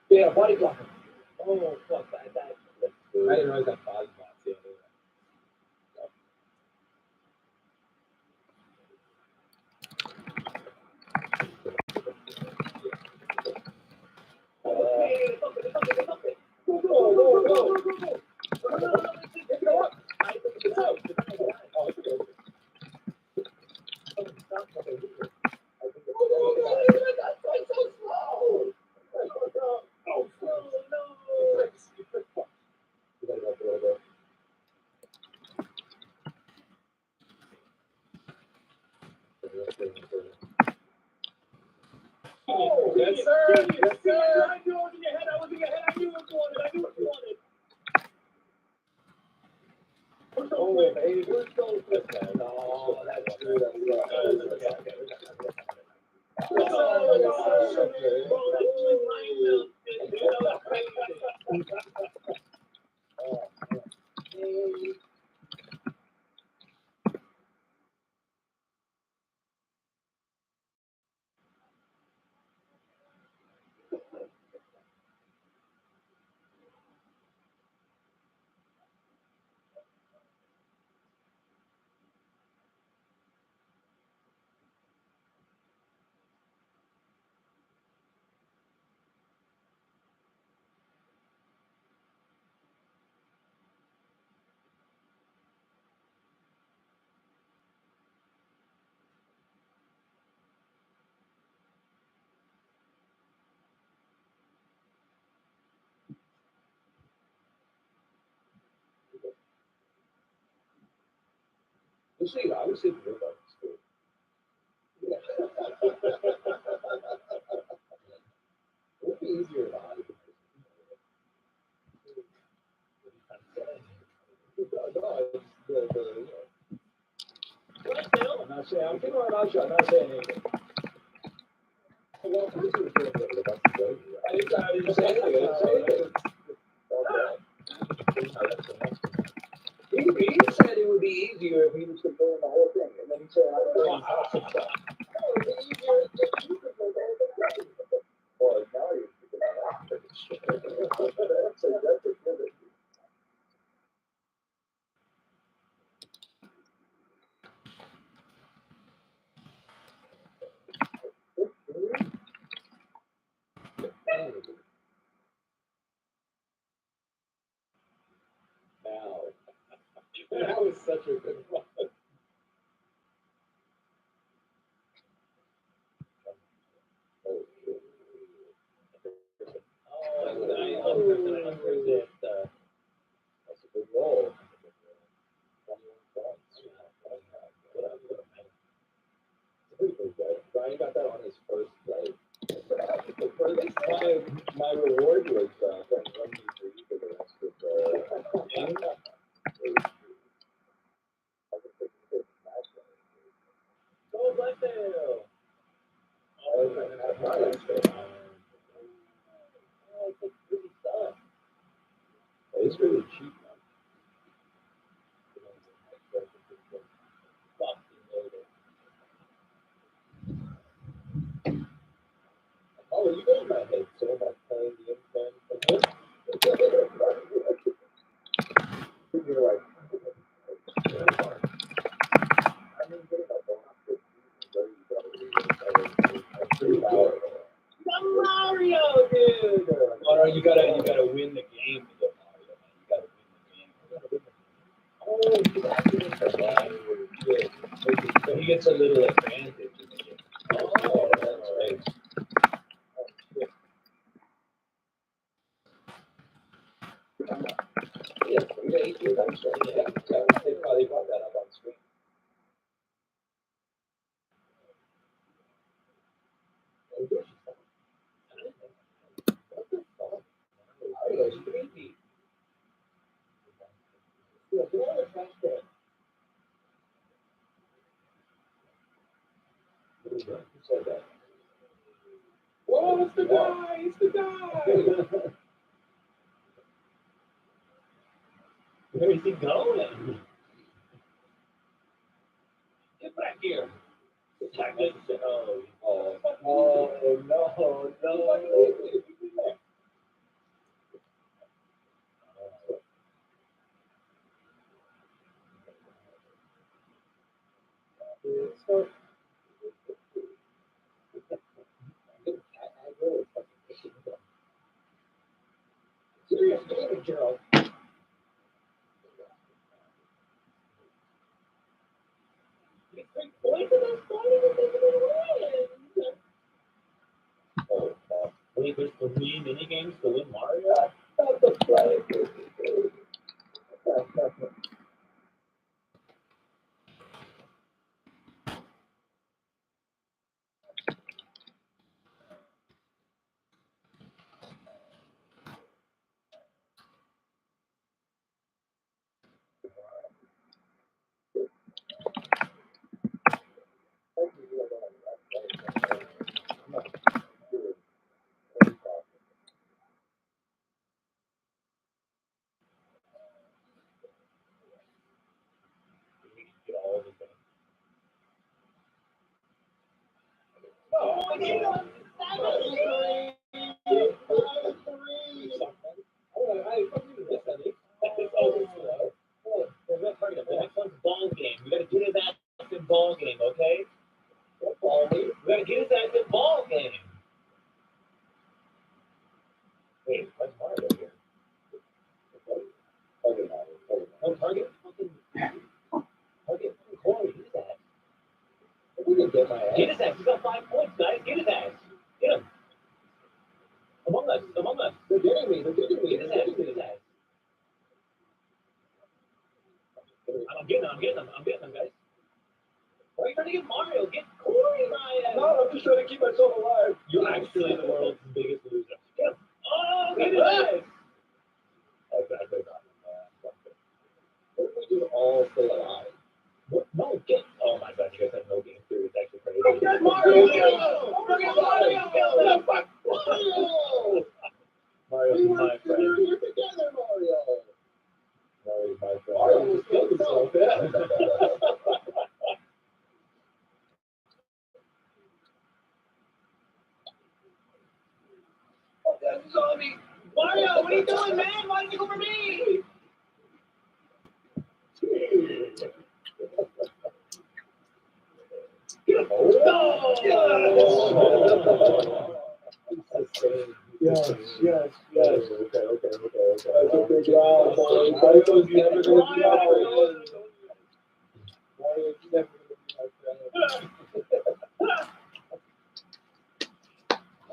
Yeah, body blocker. Oh, fuck that. I didn't realize that body block. Yeah. Yes, sir. Yes, sir. I knew it was in your head. I was in your head. I knew what you wanted. I knew what you wanted. Oh, baby. We're so good. No, that's true. That's right. See, I was thinking about this too. Yeah. It would be easier to hide. I'm not saying, I'm keeping my mouth shut, I'm not saying anything. I didn't say anything. I didn't say anything. He said it would be easier if he was controlling the whole thing, and then he said, I don't know how to stop. Oh, it would be easier if you control the whole thing. Well, now you're speaking about that's a good. Now, that was such a good one. That's a good role. Brian got that on his first play. My reward was playing rugby for you for the rest of the game. Go Blacktail! Oh, that's really tough. It's really cheap. Oh, you guys might have so much playing the infant. You're like, Mario, dude. Oh, no, you gotta win the game to get Mario. You gotta win the game. So he gets a little advantage. Oh, that's right. Yeah, they probably got that up on screen. Mario's creepy. Who said that? Whoa, it's the guy! It's the guy! Where is he going? Get back here. Oh, no. So, serious game, Gerald. Points in this point and it wins. Oh, wait, there's 3 mini games to win Mario? That's the play. The next one's ball game. We gotta get his ass in ball game, okay? What ball game? We gotta get his ass in ball game. Wait, what's Mario here? Oh, Target fucking Corey, get his ass. We can get my ass. Get his ass. He's got 5 points, guys. Get his ass. Get him. Among us. They're getting me. Get his ass. I'm getting him, guys. Why are you trying to get Mario? Get Corey, Ryan. No, I'm just trying to keep myself alive. You're actually the world's biggest loser. Get him. Oh, get his ass. Exactly. What if we just all stay alive? What? No, get. Oh my god, you guys have no game theory. It's actually crazy. Oh, get Mario! Mario! Mario's We my were friend. here together, Mario! Mario's my friend. Mario just killed himself, yeah. Oh, that's zombie. Mario, what are you doing, man? Why did you go for me? Yes. Okay. That's a big round, boy. Mario's never going to be out. Mario's never going to be my friend.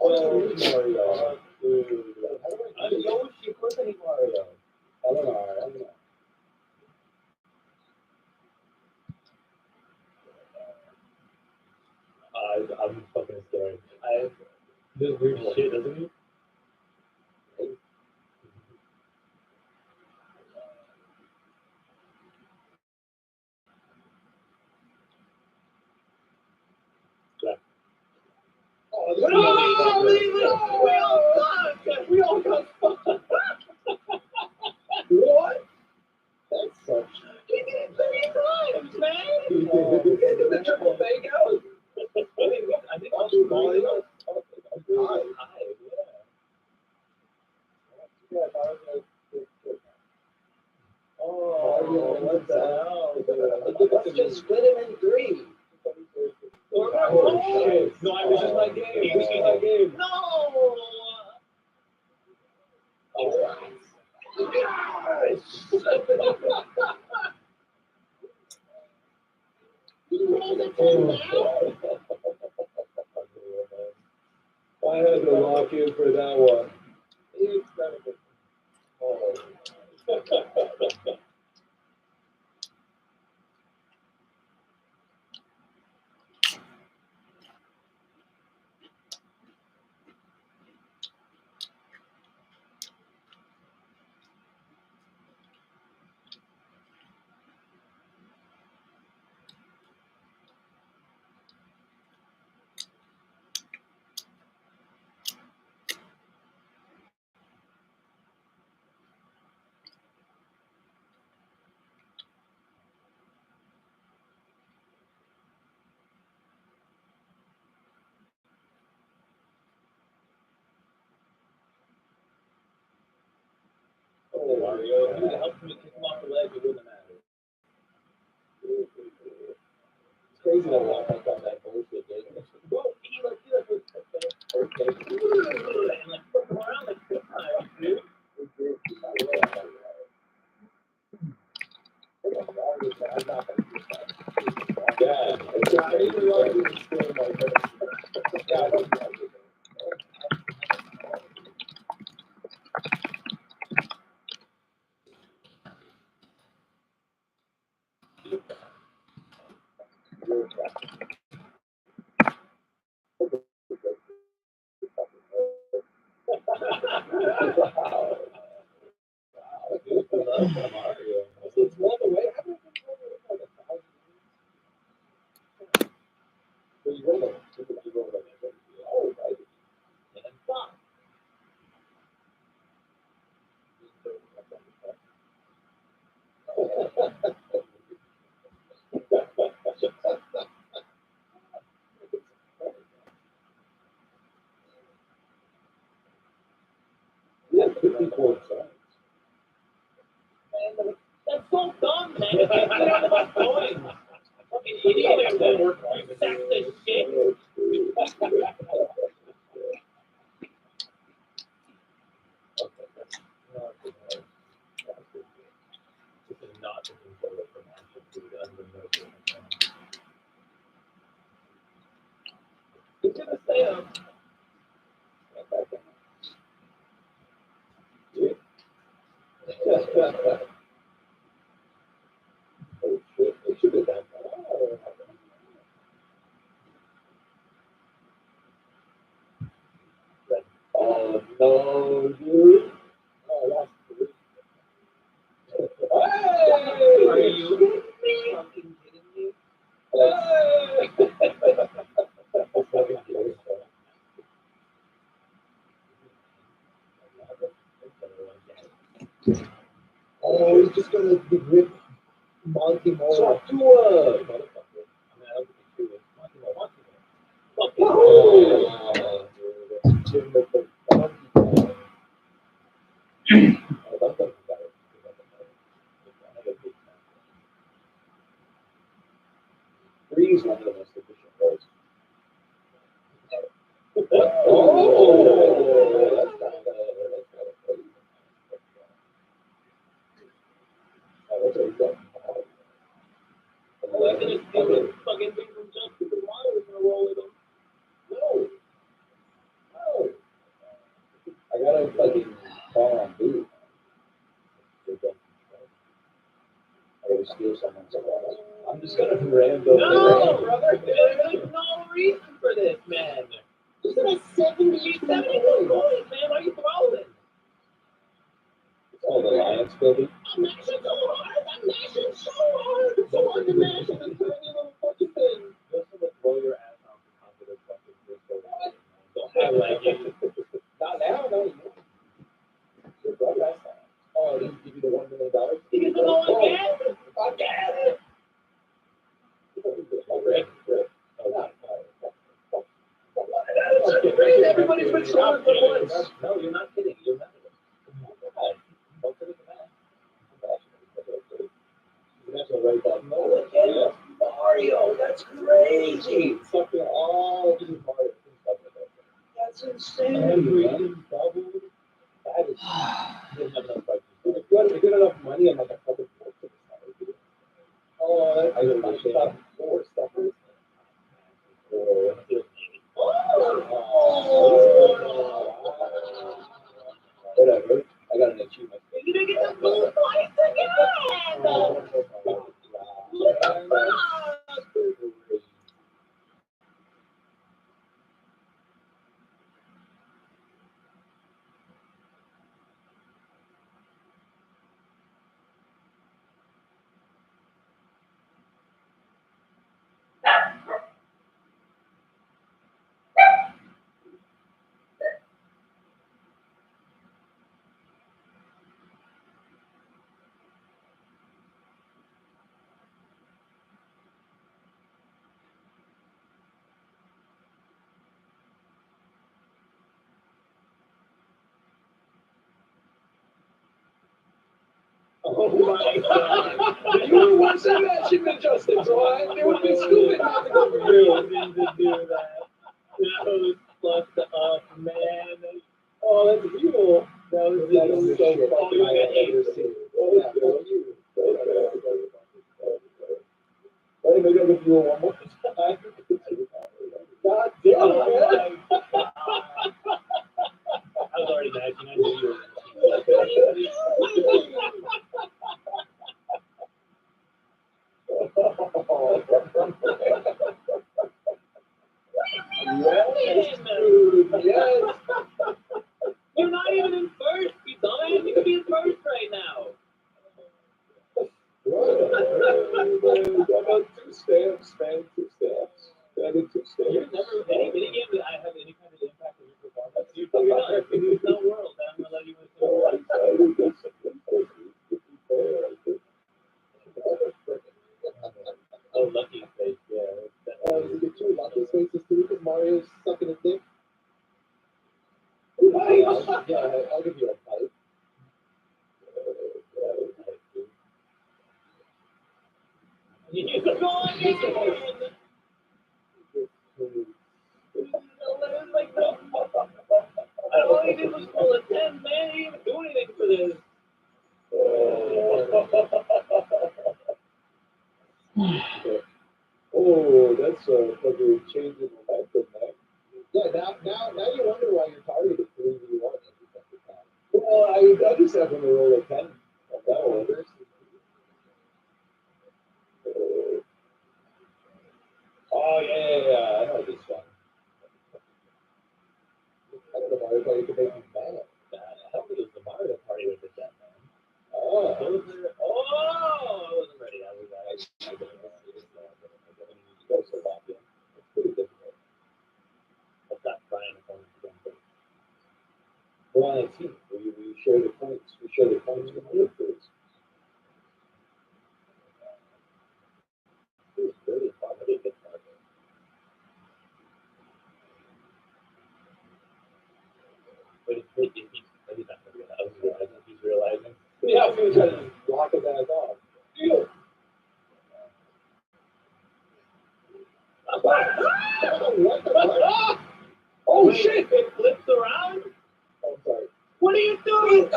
Oh, Mario. I'm Yoshi. Of course I hate Mario. I don't know. I'm fucking scared. This weird shit, doesn't he? Yeah. We all got fucked. What? That sucks. He did it 3 times, man. You can't do the triple fake out. I think I'll do Mario. Oh, what the hell? Let's just split him in 3. Oh, shit. No, I was just my game. No! Oh, yes! You rolled it down? I had to lock in for that one. It's kind of a... Oh. Mario. If you would help me kick him off the ledge, it wouldn't have mattered. It's crazy that walk on that bullshit, dude. Whoa, he like was okay. And like flip him around like 6 times, dude. Yeah, I didn't realize you were still like that. Mario. It's one away. You roll it. You roll it. Oh, right. And stop. Yeah, 54 cents. Man, that's so dumb, man. It's like get out of my coins. Fucking idiot. That's the shit. This is not the controller for Marshall, dude. He's gonna say oh shit, it should have done that. Oh no, dude. Oh, that's good. Hey! Are you fucking kidding me? Hey! Oh, he's just gonna rip Monty Moore. Talk to motherfucker. I mean, I don't think he was Monty Moore. Fucking Three is one of the most efficient ways. Fucking big from Justin the Water is gonna roll with him. No. I gotta fucking call on dude. I gotta steal someone's else. I'm just gonna random. No, brother, there's no reason for this, man. This is a 72 coins, man. Why are you throwing? Oh, the Lions building? I'm mashing so hard. I'm mashing so hard. It's so hard to mash in this tiny little fucking thing. Just to throw your ass on the top of the fucking crystal. Don't act like it. Not now, no. Your brother. Oh, he give you the $1 million? He gets the $1 again? Again? Everybody's been showing for once. No, you're not kidding. You're not. Don't forget the match. Look at Mario. That's crazy. Fucking all these Mario. That's insane. Everything doubled. That is. If you had enough money and like a couple books to decide. Oh, that's good. Four stuffers. Whatever. I got an achievement. You're gonna get the blue points again! Look at that! Oh my god. You would watch that match, you'd been Justin, so it would be stupid not to go for you. I didn't do that. That was fucked up, man. Oh, that's evil. That was so fucking I have ever seen. Yeah, fuck you. Hey, maybe I'll give you one more time. God damn it, Oh man. my god. I was already matching. I knew you were Yes, dude, yes. You're not even in first, you dumbass. You could be in first right now. How about 2 stamps, man? 2 stamps. I did 2 stamps. You've never any video game that I have any kind of impact on your performance. You're done. There's no world that I'm gonna let you win. Oh, lucky face, yeah. You get 2 lucky spaces too because Mario's sucking a dick. Yeah, I'll give you a pipe. You go again. Like no. All he did was roll a 10, man. He didn't even do anything for this. Oh, that's a fucking change in momentum, man. Yeah, now you wonder why you're targeted 3v1 every fucking time. Well, I just happen to roll a 10 on that order. Oh, yeah. I know this one. I don't know why you could make me mad. I don't think it was the Mario Party that did that, man. Oh. I wasn't ready. I was so long, yeah. It's pretty difficult. I'll stop crying if I'm We're on a team. We share the points. We share the points with the groups. It was really fun. I didn't get far. But he's not going to get out. He's realizing. Yeah, I'm going to try to block his ass off. Deal. Oh, shit! It flips around? I'm sorry. What are you doing? Hey,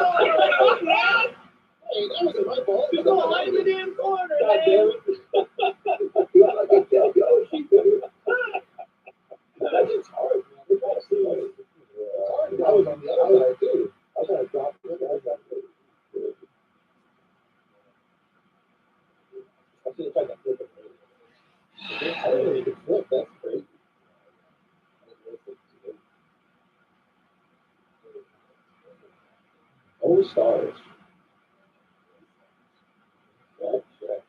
that wasn't my fault. You go hide in the damn corner, God man. damn it. You're like a dead Yoshi, dude. It's hard, man. It's hard. I was on the other side, too. I was going to drop it. I should have tried to flip it. I didn't know you could flip. That's crazy. Oh, stars. Check.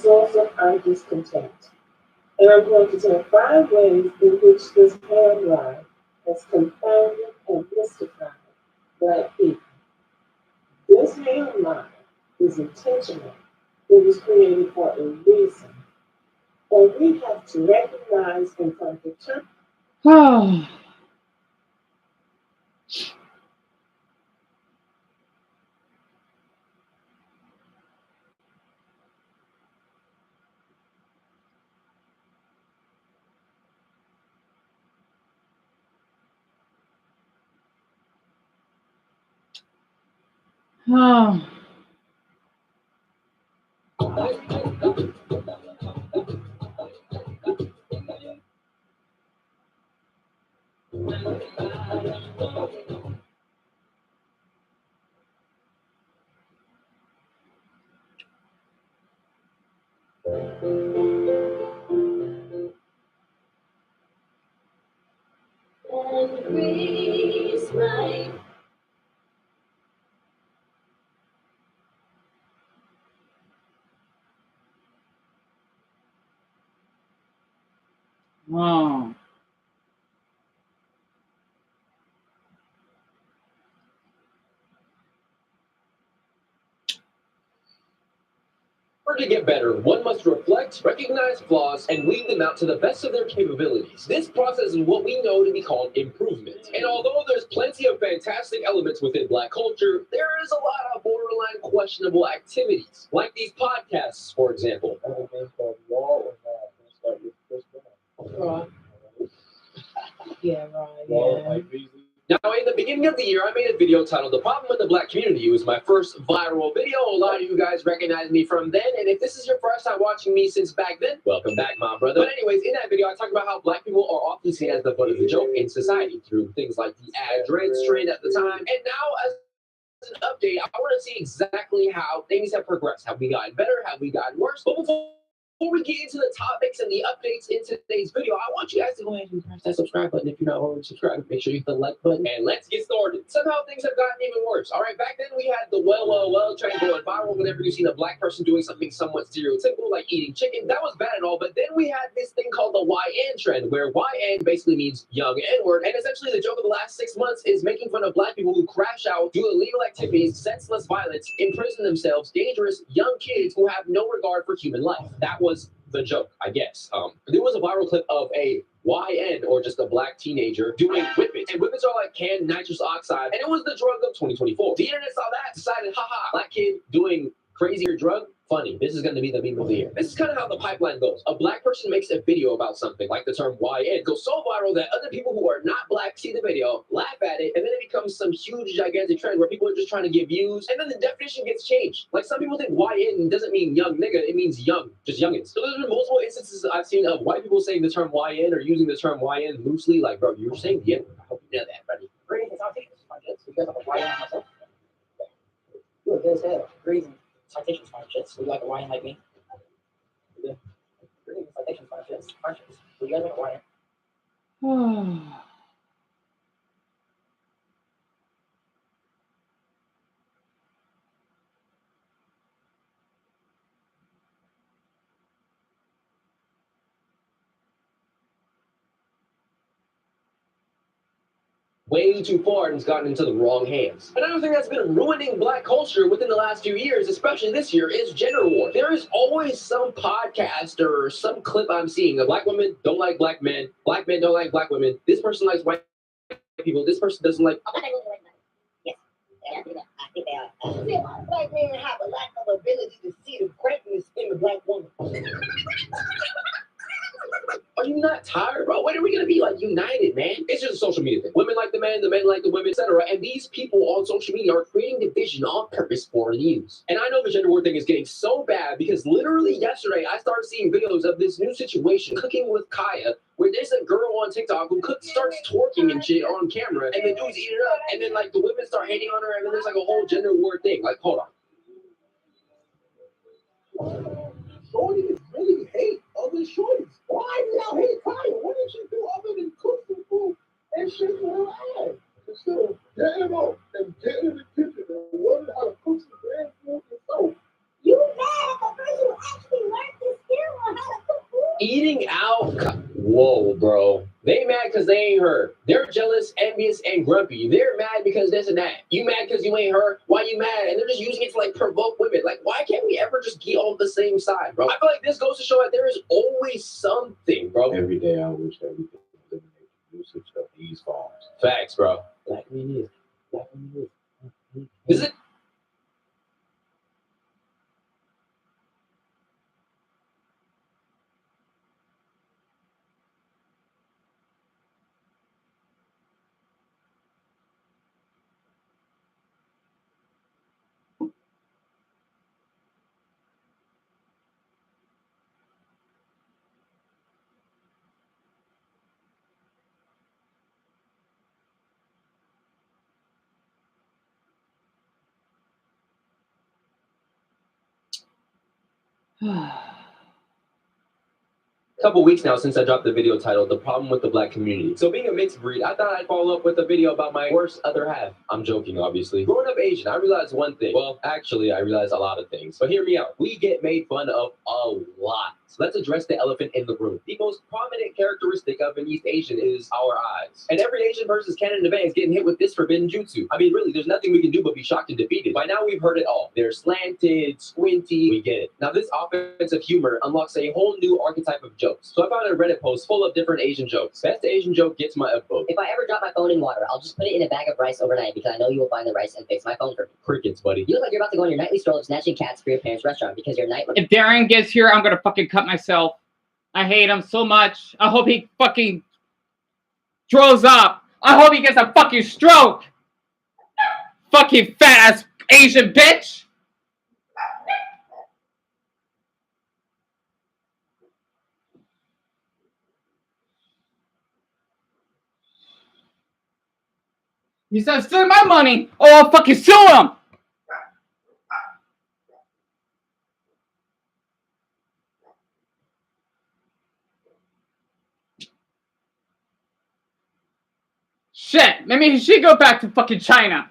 source of our discontent. And I'm going to tell 5 ways in which this headline has confounded and mystified Black people. This headline is intentional. It was created for a reason. And we have to recognize and come to terms. Oh. Oh. And breeze my Oh. In order to get better, one must reflect, recognize flaws, and weed them out to the best of their capabilities. This process is what we know to be called improvement. And although there's plenty of fantastic elements within Black culture, there is a lot of borderline questionable activities, like these podcasts, for example. Yeah, right. Yeah. Now, in the beginning of the year, I made a video titled "The Problem with the Black Community." It was my first viral video. A lot of you guys recognize me from then, and if this is your first time watching me since back then, welcome back, my brother. But anyways, in that video, I talked about how Black people are often seen as the butt of the joke in society through things like the ad dreads trend at the time. And now, as an update, I want to see exactly how things have progressed. Have we gotten better? Have we gotten worse? But before we get into the topics and the updates in today's video, I want you guys to go ahead and press that subscribe button. If you're not already subscribed, make sure you hit the like button. And let's get started. Somehow things have gotten even worse. All right, back then we had the well trend going viral whenever you seen a Black person doing something somewhat stereotypical, like eating chicken. That was bad and all, but then we had this thing called the YN trend, where YN basically means young N-word. And essentially the joke of the last 6 months is making fun of Black people who crash out, do illegal activities, senseless violence, imprison themselves, dangerous young kids who have no regard for human life. That was the joke, I guess. There was a viral clip of a YN, or just a Black teenager, doing whippets. And whippets are like canned nitrous oxide, and it was the drug of 2024. The internet saw that, decided, haha, Black kid doing crazier drug? Funny. This is going to be the meme of the year. This is kind of how the pipeline goes. A Black person makes a video about something, like the term YN, goes so viral that other people who are not Black see the video, laugh at it, and then it becomes some huge, gigantic trend where people are just trying to give views, and then the definition gets changed. Like, some people think YN doesn't mean young nigga, it means young, just youngins. So there's been multiple instances I've seen of white people saying the term YN or using the term YN loosely, like, bro, you were saying the N-word. I hope you know that, buddy. Greetings, citations, my kids. You guys have a YN myself? You are good as hell. Greetings, citations, my kids. Would you like a YN like me? Yeah. Greetings, citations, my kids. Would you guys like a YN? Oh. Way too far and has gotten into the wrong hands. Another thing that's been ruining Black culture within the last few years, especially this year, is gender war. There is always some podcast or some clip I'm seeing of Black women don't like Black men don't like Black women, this person likes white people, this person doesn't like. Yes. Yeah, I think they are. See, a lot of Black men have a lack of ability to see the greatness in the Black woman. Are you not tired, bro? When are we gonna be like united, man? It's just a social media thing. Women like the men like the women, etc. And these people on social media are creating division on purpose for views. And I know the gender war thing is getting so bad because literally yesterday I started seeing videos of this new situation, cooking with Kaya, where there's a girl on TikTok who starts twerking and shit on camera, and the dudes eat it up, and then like the women start hating on her, and then there's like a whole gender war thing. Like, hold on. Shorties really hate other shorties. Why do y'all hate Kaya? What did she do other than cook some food and shit for her ass? Instead of getting up and getting in the kitchen and learning how to cook some damn food yourself. You mad at the person who actually learned Eating out? Whoa, bro. They mad because they ain't her. They're jealous, envious, and grumpy. They're mad because this and that. You mad because you ain't her? Why you mad? And they're just using it to like provoke women. Like, why can't we ever just get on the same side, bro? I feel like this goes to show that there is always something, bro. Every day I wish that we could eliminate the usage of these phones. Facts, bro. Black community. Black community. Is it? Couple weeks now since I dropped the video titled "The Problem with the Black Community." So being a mixed breed, I thought I'd follow up with a video about my worst other half. I'm joking, obviously. Growing up Asian, I realized one thing. Well, actually, I realized a lot of things. But hear me out. We get made fun of a lot. So let's address the elephant in the room. The most prominent characteristic of an East Asian is our eyes. And every Asian person's canon of is getting hit with this forbidden jutsu. I mean, really, there's nothing we can do but be shocked and defeated. By now, we've heard it all. They're slanted, squinty, we get it. Now, this offensive humor unlocks a whole new archetype of jokes. So I found a Reddit post full of different Asian jokes. Best Asian joke gets my upvote. If I ever drop my phone in water, I'll just put it in a bag of rice overnight because I know you will find the rice and fix my phone for me. Crickets, buddy. You look like you're about to go on your nightly stroll of snatching cats for your parents' restaurant because your night. If Darren gets here, I'm gonna fucking cut myself. I hate him so much. I hope he fucking throws up. I hope he gets a fucking stroke. Fucking fat ass Asian bitch. He said, stealing my money. Oh, I'll fucking sue him. Shit, maybe he should go back to fucking China.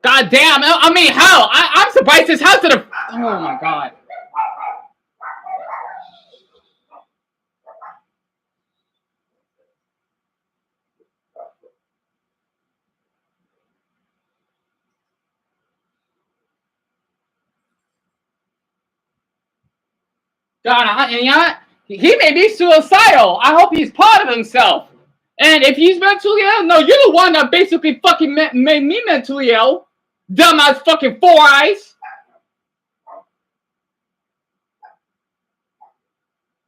God damn, I mean, how? I'm surprised his house didn't. Oh my god. God, you know what? He may be suicidal. I hope he's proud of himself. And if he's mentally ill, no, you're the one that basically fucking made me mentally ill. Dumbass fucking four eyes.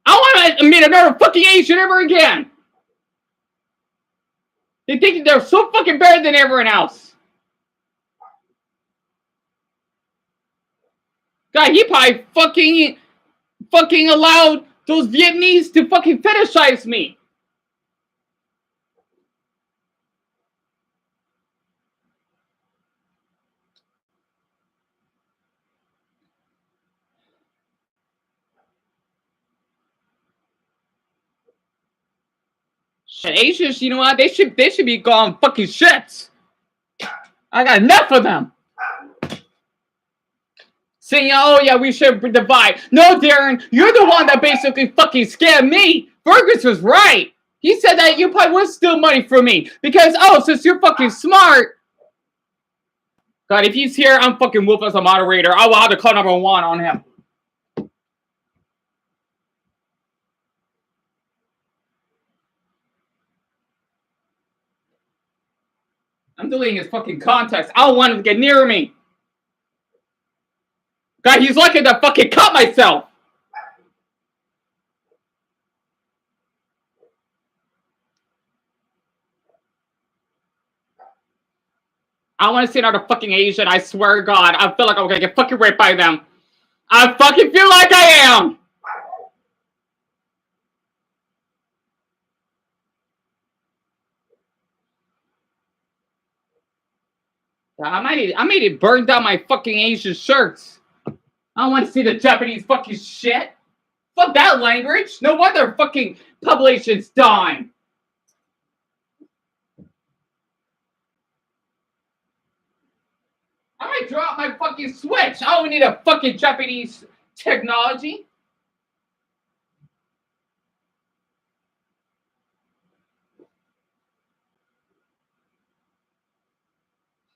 I want to meet another fucking Asian ever again. They think they're so fucking better than everyone else. God, he probably fucking allowed those Vietnamese to fucking fetishize me. Shit, Asians, you know what? They should be gone fucking shits. I got enough of them. Saying, oh yeah, we should divide. No, Darren, you're the one that basically fucking scammed me. Fergus was right. He said that you probably would steal money from me. Because, oh, since you're fucking smart. God, if he's here, I'm fucking Wolf as a moderator. I will have to call number 1 on him. I'm deleting his fucking contacts. I don't want him to get near me. God, he's lucky to fucking cut myself. I want to see another fucking Asian. I swear to God. I feel like I'm gonna get fucking raped by them. I fucking feel like I am. I might have burned down my fucking Asian shirts. I don't want to see the Japanese fucking shit. Fuck that language. No wonder fucking population's dying. I might drop my fucking Switch. I don't need a fucking Japanese Technology.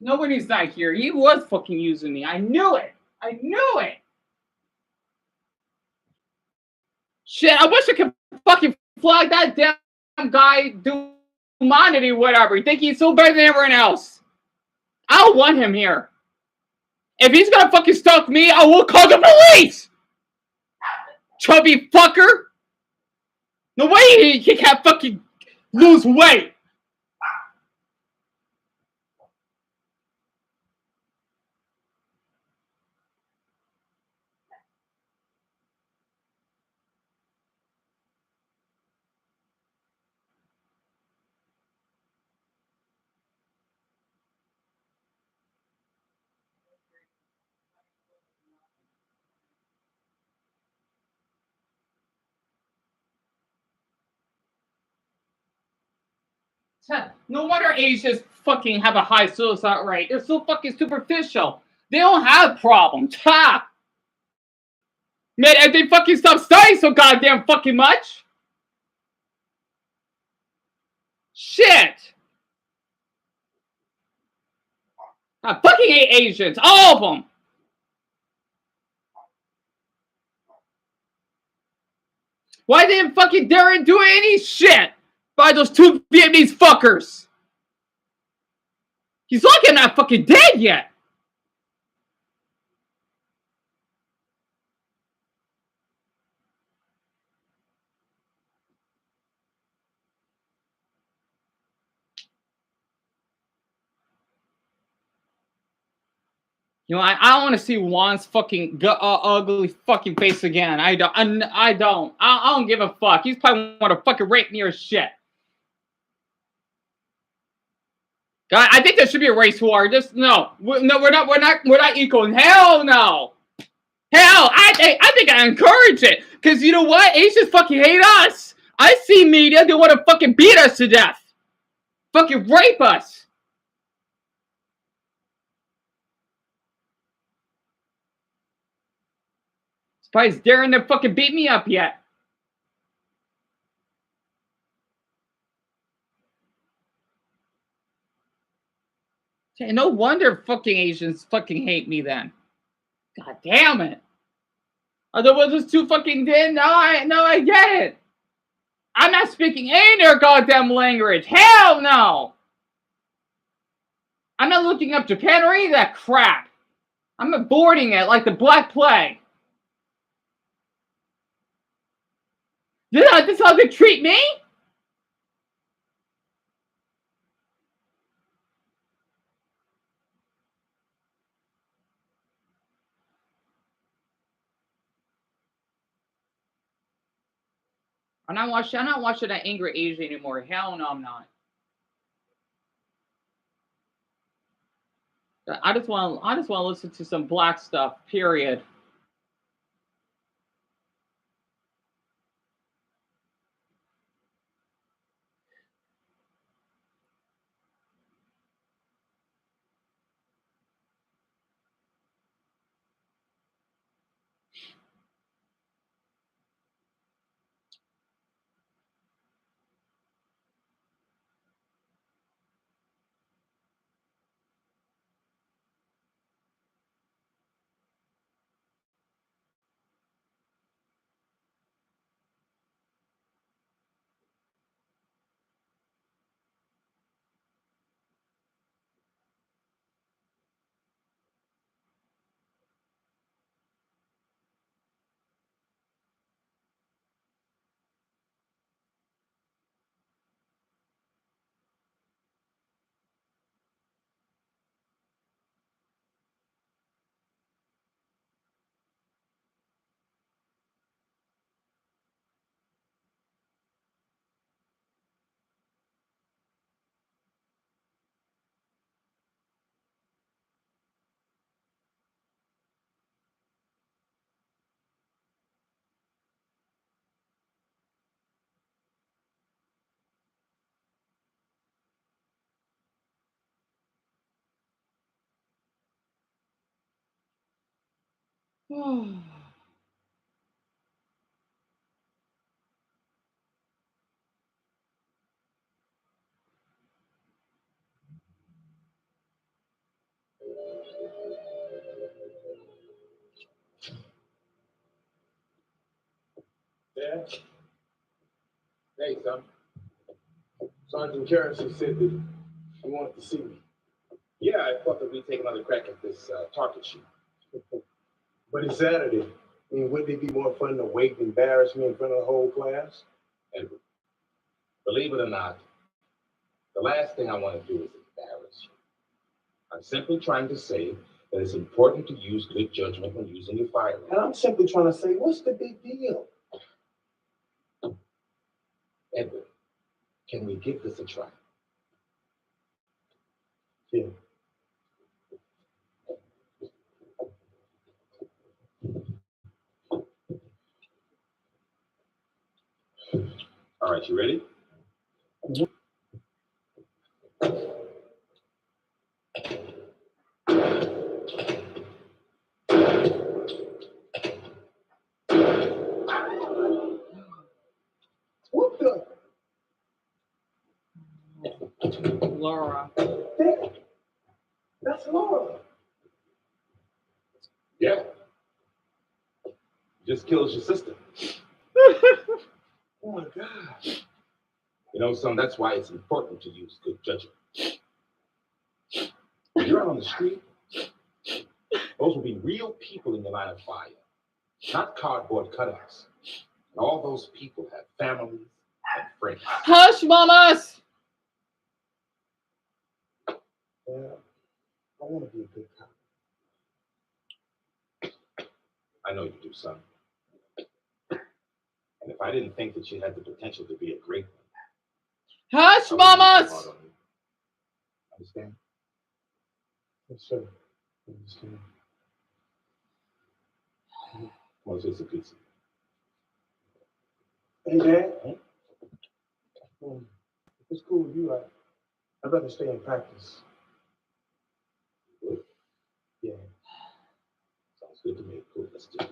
No, when he's not here, he was fucking using me. I knew it. I knew it. Shit, I wish I could fucking flag that damn guy, do humanity, whatever. You think he's so better than everyone else? I don't want him here. If he's gonna fucking stalk me, I will call the police! Chubby fucker! No way he can't fucking lose weight! No wonder Asians fucking have a high suicide rate. They're so fucking superficial. They don't have problems. Ha! Man, and they fucking stop studying so goddamn fucking much. Shit! I fucking hate Asians. All of them. Why didn't fucking Darren do any shit by those two Vietnamese fuckers? He's lucky I'm not fucking dead yet. You know, I don't want to see Juan's fucking ugly fucking face again. I don't. I don't give a fuck. He's probably want to fucking rape me or shit. God, I think there should be a race war. Just no, we're not equal. Hell no. Hell, I think I encourage it because you know what? Asians fucking hate us. I see media. They want to fucking beat us to death. Fucking rape us. Surprised daring to fucking beat me up yet. No wonder fucking Asians fucking hate me then. God damn it. Otherwise, it's too fucking dead. No, I get it. I'm not speaking any of their goddamn language. Hell no. I'm not looking up Japan or any of that crap. I'm avoiding it like the Black Plague. This is how they treat me? I'm not watching that Angry Asian anymore. Hell no, I'm not. I just want to listen to some black stuff. Period. Sergeant Harrison said that you wanted to see me. Yeah, I thought that we'd take another crack at this target sheet. But it's Saturday. I mean, wouldn't it be more fun to wait and embarrass me in front of the whole class? Edward, believe it or not, the last thing I want to do is embarrass you. I'm simply trying to say that it's important to use good judgment when using your firearm. And I'm simply trying to say, what's the big deal? Edward, can we give this a try? Yeah. All right, you ready? What the? Laura. That's Laura. Yeah. Just kills your sister. Oh my God. You know, son, that's why it's important to use good judgment. When you're out on the street, those will be real people in your line of fire, not cardboard cutouts. And all those people have families and friends. Hush, mamas! Yeah. I want to be a good cop. I know you do, son. And if I didn't think that you had the potential to be a great one, Hush, I wouldn't be so hard mamas! on you. Understand? Yes, sir. I understand. Come on, let's get some pizza. Hey, Dad. If it's cool with you, I'd rather stay in practice. Yeah. Sounds good to me. Cool, let's do it.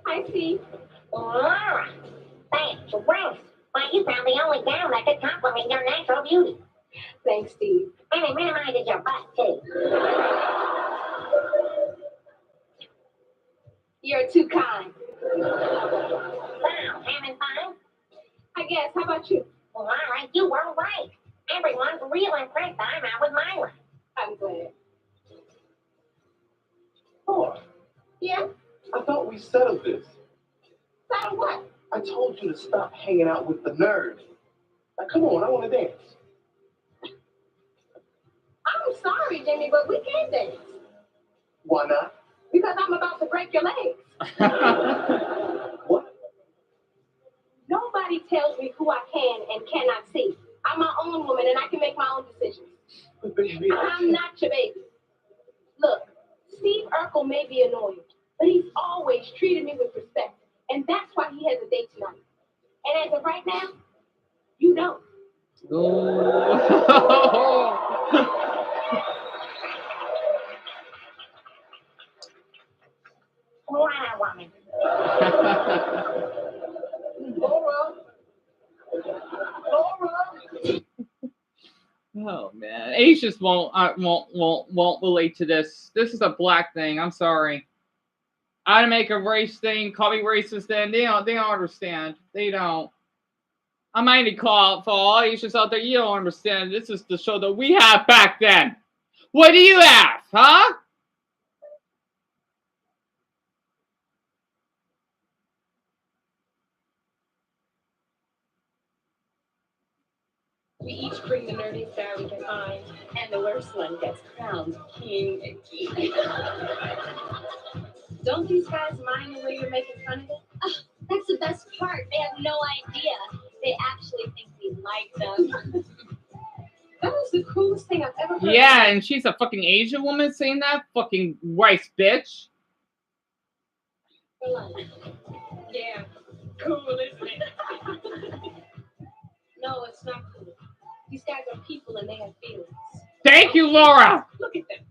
I see. Laura, thanks, Ralph. Why, you found the only gown that could compliment your natural beauty. Thanks, Steve. And it minimizes your butt, too. You're too kind. Wow, having fun? I guess. How about you? Well, all right, you were right. Everyone's real impressed I'm out with Myra. I'm glad. Laura, Yeah? I thought we settled this. So what? I told you to stop hanging out with the nerds. Now, come on, I want to dance. I'm sorry, Jimmy, but we can't dance. Why not? Because I'm about to break your legs. What? Nobody tells me who I can and cannot see. I'm my own woman and I can make my own decisions. But baby, I'm not your baby. Look, Steve Urkel may be annoying, but he's always treated me with respect. And that's why he has a date tonight. And as of right now, you don't. What a woman. Laura! Laura! Oh man, Ace just won't relate to this. This is a black thing. I'm sorry. I make a race thing, call me racist. Then they don't understand. They don't. I might need to call out for all Asians out there. You don't understand. This is the show that we had back then. What do you have, huh? We each bring the nerdy star we can find, and the worst one gets crowned king and queen. Don't these guys mind the way you're making fun of it? That's the best part. They have no idea. They actually think we like them. That was the coolest thing I've ever heard. Yeah, and she's a fucking Asian woman saying that? Fucking rice bitch. Yeah, cool, isn't it? No, it's not cool. These guys are people and they have feelings. Thank you, Laura. Look at them.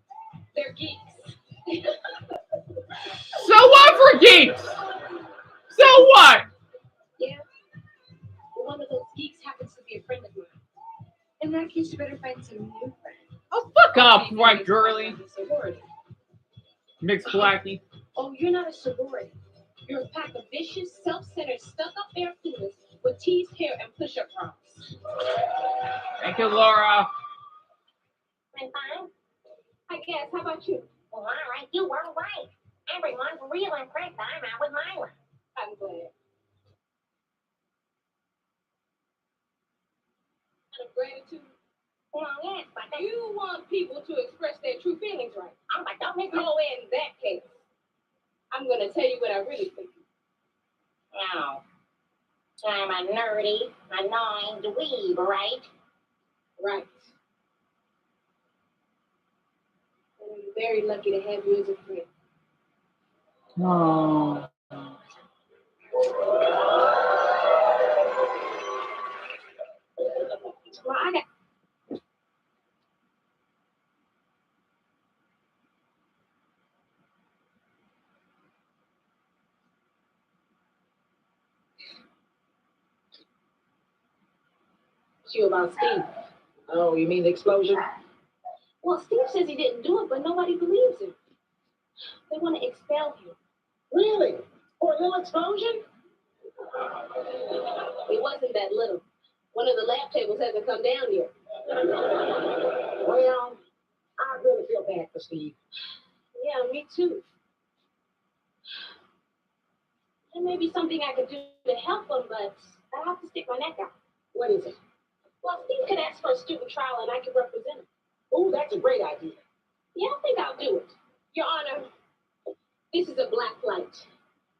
They're geeks. So what for geeks? So what? Yeah. Well, one of those geeks happens to be a friend of mine. In that case, you better find some new friends. Oh, fuck off, white girly. Sorority. Mixed blackie. Oh, you're not a sorority. You're a pack of vicious, self-centered, stuck-up barefootas with teased hair and push-up bras. Thank you, Laura. I'm fine. I guess. How about you? Well, all right, you were right. Everyone's real impressed I'm out with Myla. I'm glad. Out of gratitude. Well, yes, but then, You want people to express their true feelings, right? oh, but don't make me. Oh, in that case, I'm going to tell you what I really think. No. I'm a nerdy, annoying dweeb, right? Right. And I'm very lucky to have you as a friend. Oh. Well, I got. It's you about Steve. Oh, you mean the explosion? Well, Steve says he didn't do it, but nobody believes him. They want to expel him. Really? For a little explosion? It wasn't that little. One of the lab tables hasn't come down yet. Well, I really feel bad for Steve. Yeah, me too. There may be something I could do to help him, but I have to stick my neck out. What is it? Well, Steve could ask for a student trial and I could represent him. Oh, that's a great idea. Yeah, I think I'll do it. Your Honor, this is a black light.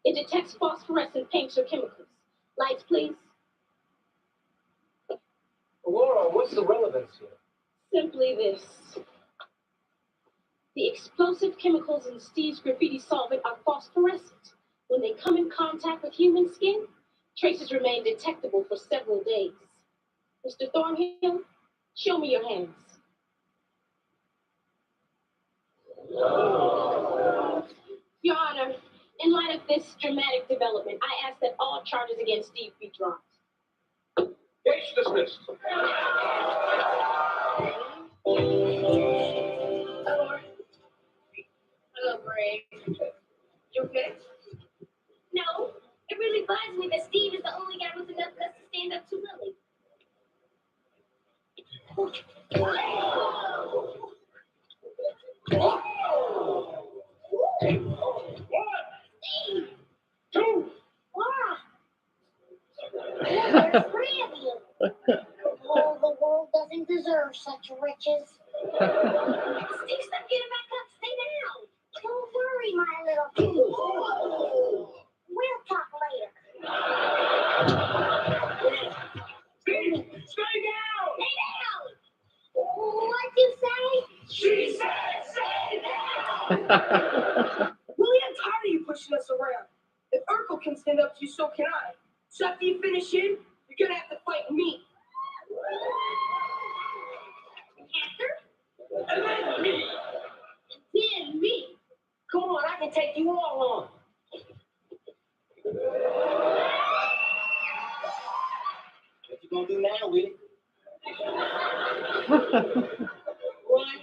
It detects phosphorescent paints or chemicals. Lights, please. Laura, what's the relevance here? Simply this. The explosive chemicals in Steve's graffiti solvent are phosphorescent. When they come in contact with human skin, traces remain detectable for several days. Mr. Thornhill, show me your hands. Your Honor, in light of this dramatic development, I ask that all charges against Steve be dropped. Case dismissed. Hello, Bray. You okay? No, it really bugs me that Steve is the only guy with enough guts to stand up to Lily. Steve! Two. Laura! There's three of you. Oh, the world doesn't deserve such riches. Steve, stop getting back up. Stay down. Don't worry, my little fool. We'll talk later. Steve, stay down. Stay down. What'd you say? She said, stay down. Really, I'm tired of you pushing us around. If Urkel can stand up to you, so can I. So after you finish him, you're gonna have to fight me. After? And then me. Then me. Come on, I can take you all on. What you gonna do now with it? Run.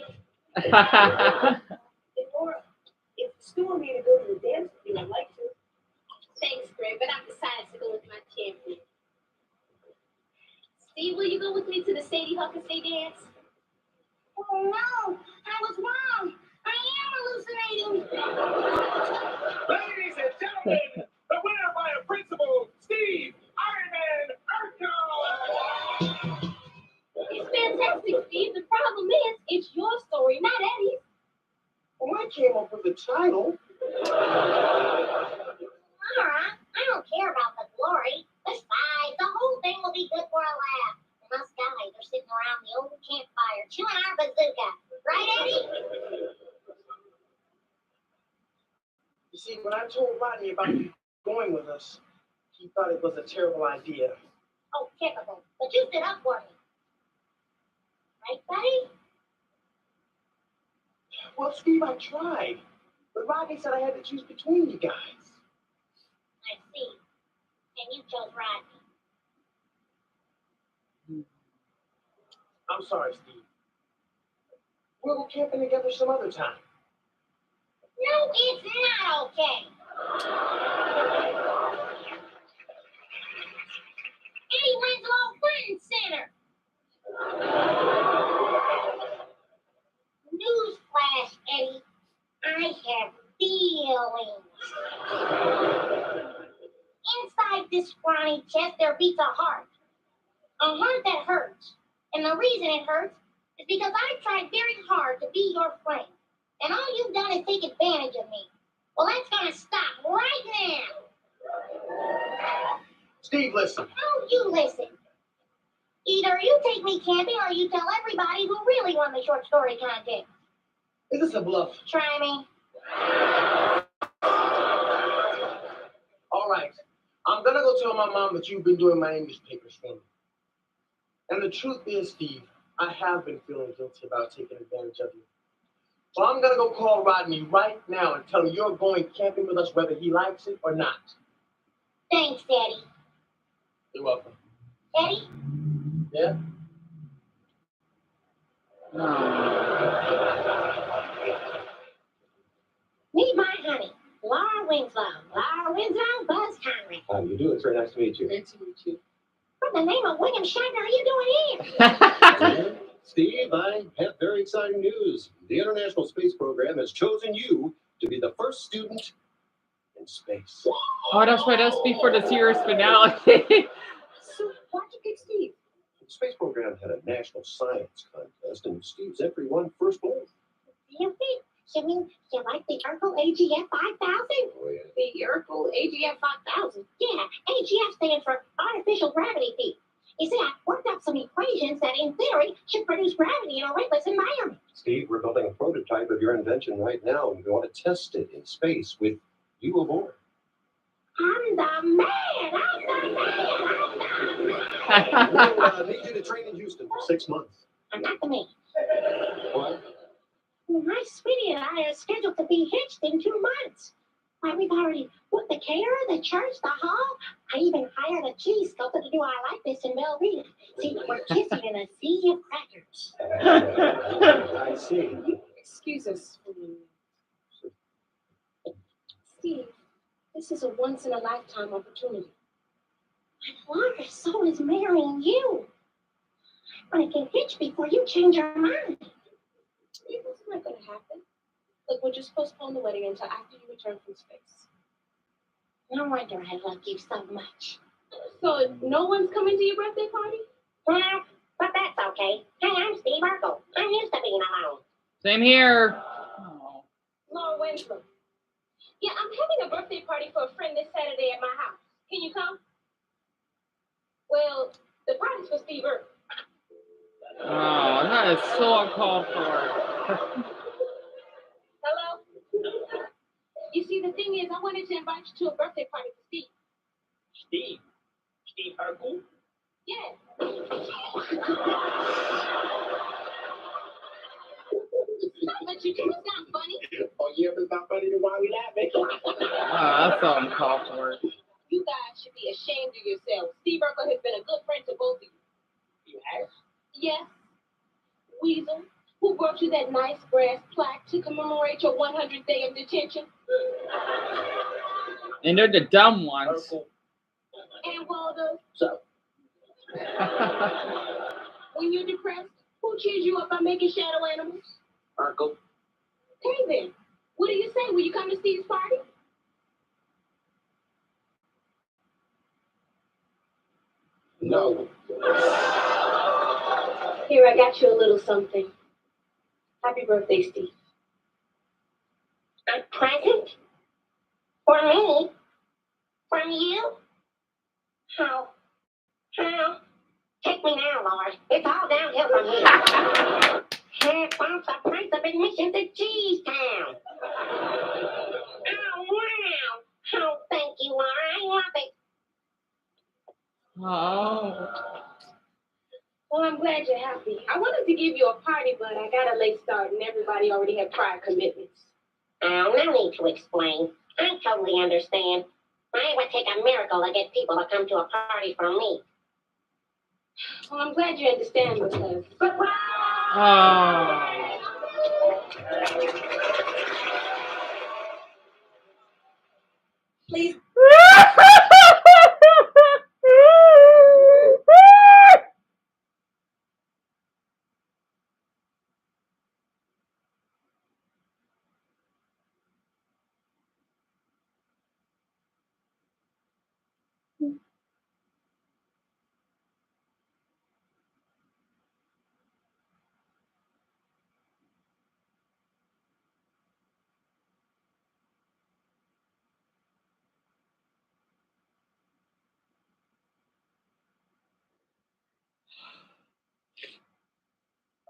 Laura, if Stu wants me to go to the dance with you, I'd like to. Thanks, Greg, but I've decided to go with my champion. Steve, will you go with me to the Sadie Huckins Day dance? Oh no, I was wrong. I am hallucinating. Ladies and gentlemen, the winner by a principle, Steve Iron Man Urkel. It's fantastic, Steve. The problem is, it's your story, not Eddie's. Well, I came up with the title. Laura, I don't care about the glory. Besides, the whole thing will be good for a laugh. And us guys are sitting around the old campfire chewing our bazooka. Right, Eddie? You see, when I told Rodney about you going with us, he thought it was a terrible idea. Oh, typical. But you stood up for me. Right, buddy? Well, Steve, I tried. But Rodney said I had to choose between you guys. I see. And you chose Rodney. I'm sorry, Steve. We'll go camping together some other time. No, it's not okay. Eddie Winslow Friend Center. Newsflash, Eddie. I have feelings. Inside this scrawny chest, there beats a heart. A heart that hurts. And the reason it hurts is because I tried very hard to be your friend. And all you've done is take advantage of me. Well, that's gonna stop right now. Steve, listen. Oh, you listen. Either you take me camping or you tell everybody who really won the short story contest. Is this a bluff? Try me. All right. I'm going to go tell my mom that you've been doing my English papers for me. And the truth is, Steve, I have been feeling guilty about taking advantage of you. So I'm going to go call Rodney right now and tell him you're going camping with us whether he likes it or not. Thanks, Daddy. You're welcome. Daddy? Yeah? Meet my honey, Laura Winslow. Laura Winslow, Buzz Conway. How do you do? It's very nice to meet you. Great to meet you. What the name of William Shatner are you doing here? Steve, I have very exciting news. The International Space Program has chosen you to be the first student in space. Oh, that's right. That's before the series finale. So why'd you pick Steve? The space program had a national science contest, and Steve's entry won first place. You think? You mean you like the Urkel AGF 5000? Oh, yeah. The Urkel AGF 5000? Yeah, AGF stands for Artificial Gravity Field. You see, I worked up some equations that, in theory, should produce gravity in a weightless environment. Steve, we're building a prototype of your invention right now, and we want to test it in space with you aboard. I'm the man! I'm the man! We'll need you to train in Houston for 6 months. I'm not the man. What? My sweetie and I are scheduled to be hitched in 2 months. Why, we've already booked the caterer, the church, the hall. I even hired a cheese sculptor to do I Like This in Velveeta. See, we're kissing in a sea of crackers. I see. Excuse us for a minute. Steve, this is a once-in-a-lifetime opportunity. My largest soul is marrying you. I want to get hitched before you change your mind. It wasn't not going to happen. Look, we'll just postpone the wedding until after you return from space. No wonder I love you so much. So no one's coming to your birthday party? Well, but that's okay. Hey, I'm Steve Urkel. I'm used to being alone. Same here. Oh. Laura Winslow. Yeah, I'm having a birthday party for a friend this Saturday at my house. Can you come? Well, the party's for Steve Urkel. Oh, that is so uncalled for. Hello? You see, the thing is, I wanted to invite you to a birthday party for Steve. Steve? Steve Urkel? Yeah. Stop it, you two. It's not funny. Oh, yeah, if it's not funny, then why are we laughing? Oh, that's so uncalled for. You guys should be ashamed of yourselves. Steve Urkel has been a good friend to both of you. You have? Yes. Weasel, who brought you that nice brass plaque to commemorate your 100th day of detention. And they're the dumb ones. Urkel. And Waldo, So, when you're depressed, who cheers you up by making shadow animals? Urkel. Hey then, what do you say? Will you come to Steve's party? No. Here, I got you a little something. Happy birthday, Steve. A present? For me? From you? How? Take me now, Lord. It's all downhill from here. That's the price of admission to Cheese Town. Oh, wow. Oh, thank you, Laura. I love it. Oh. Well, I'm glad you're happy. I wanted to give you a party, but I got a late start and everybody already had prior commitments. Oh, no need to explain. I totally understand. It would take a miracle to get people to come to a party from me. Well, I'm glad you understand because... Please.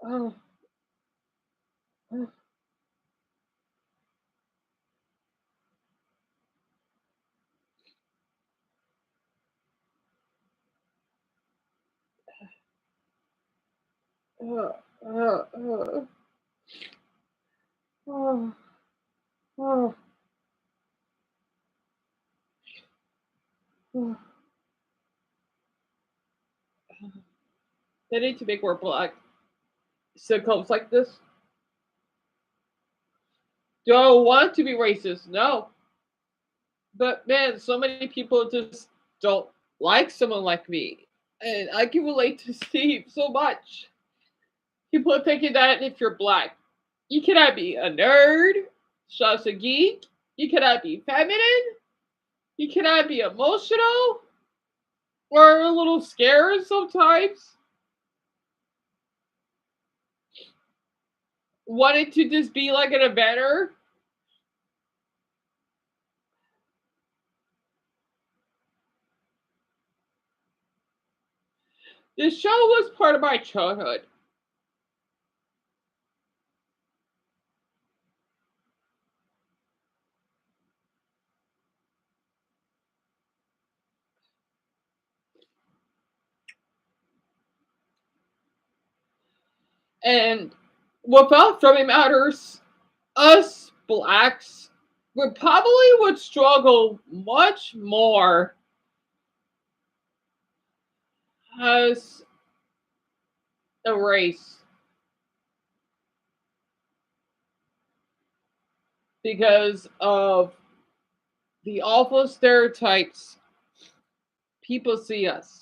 Oh. They need to make more black sitcoms like this. Do I want to be racist? No. But man, so many people just don't like someone like me. And I can relate to Steve so much. People are thinking that if you're black, you cannot be a nerd, just a geek, you cannot be feminine, you cannot be emotional, or a little scared sometimes. Wanted to just be like an inventor. This show was part of my childhood. And without Family Matters, us blacks would struggle much more as a race. Because of the awful stereotypes people see us.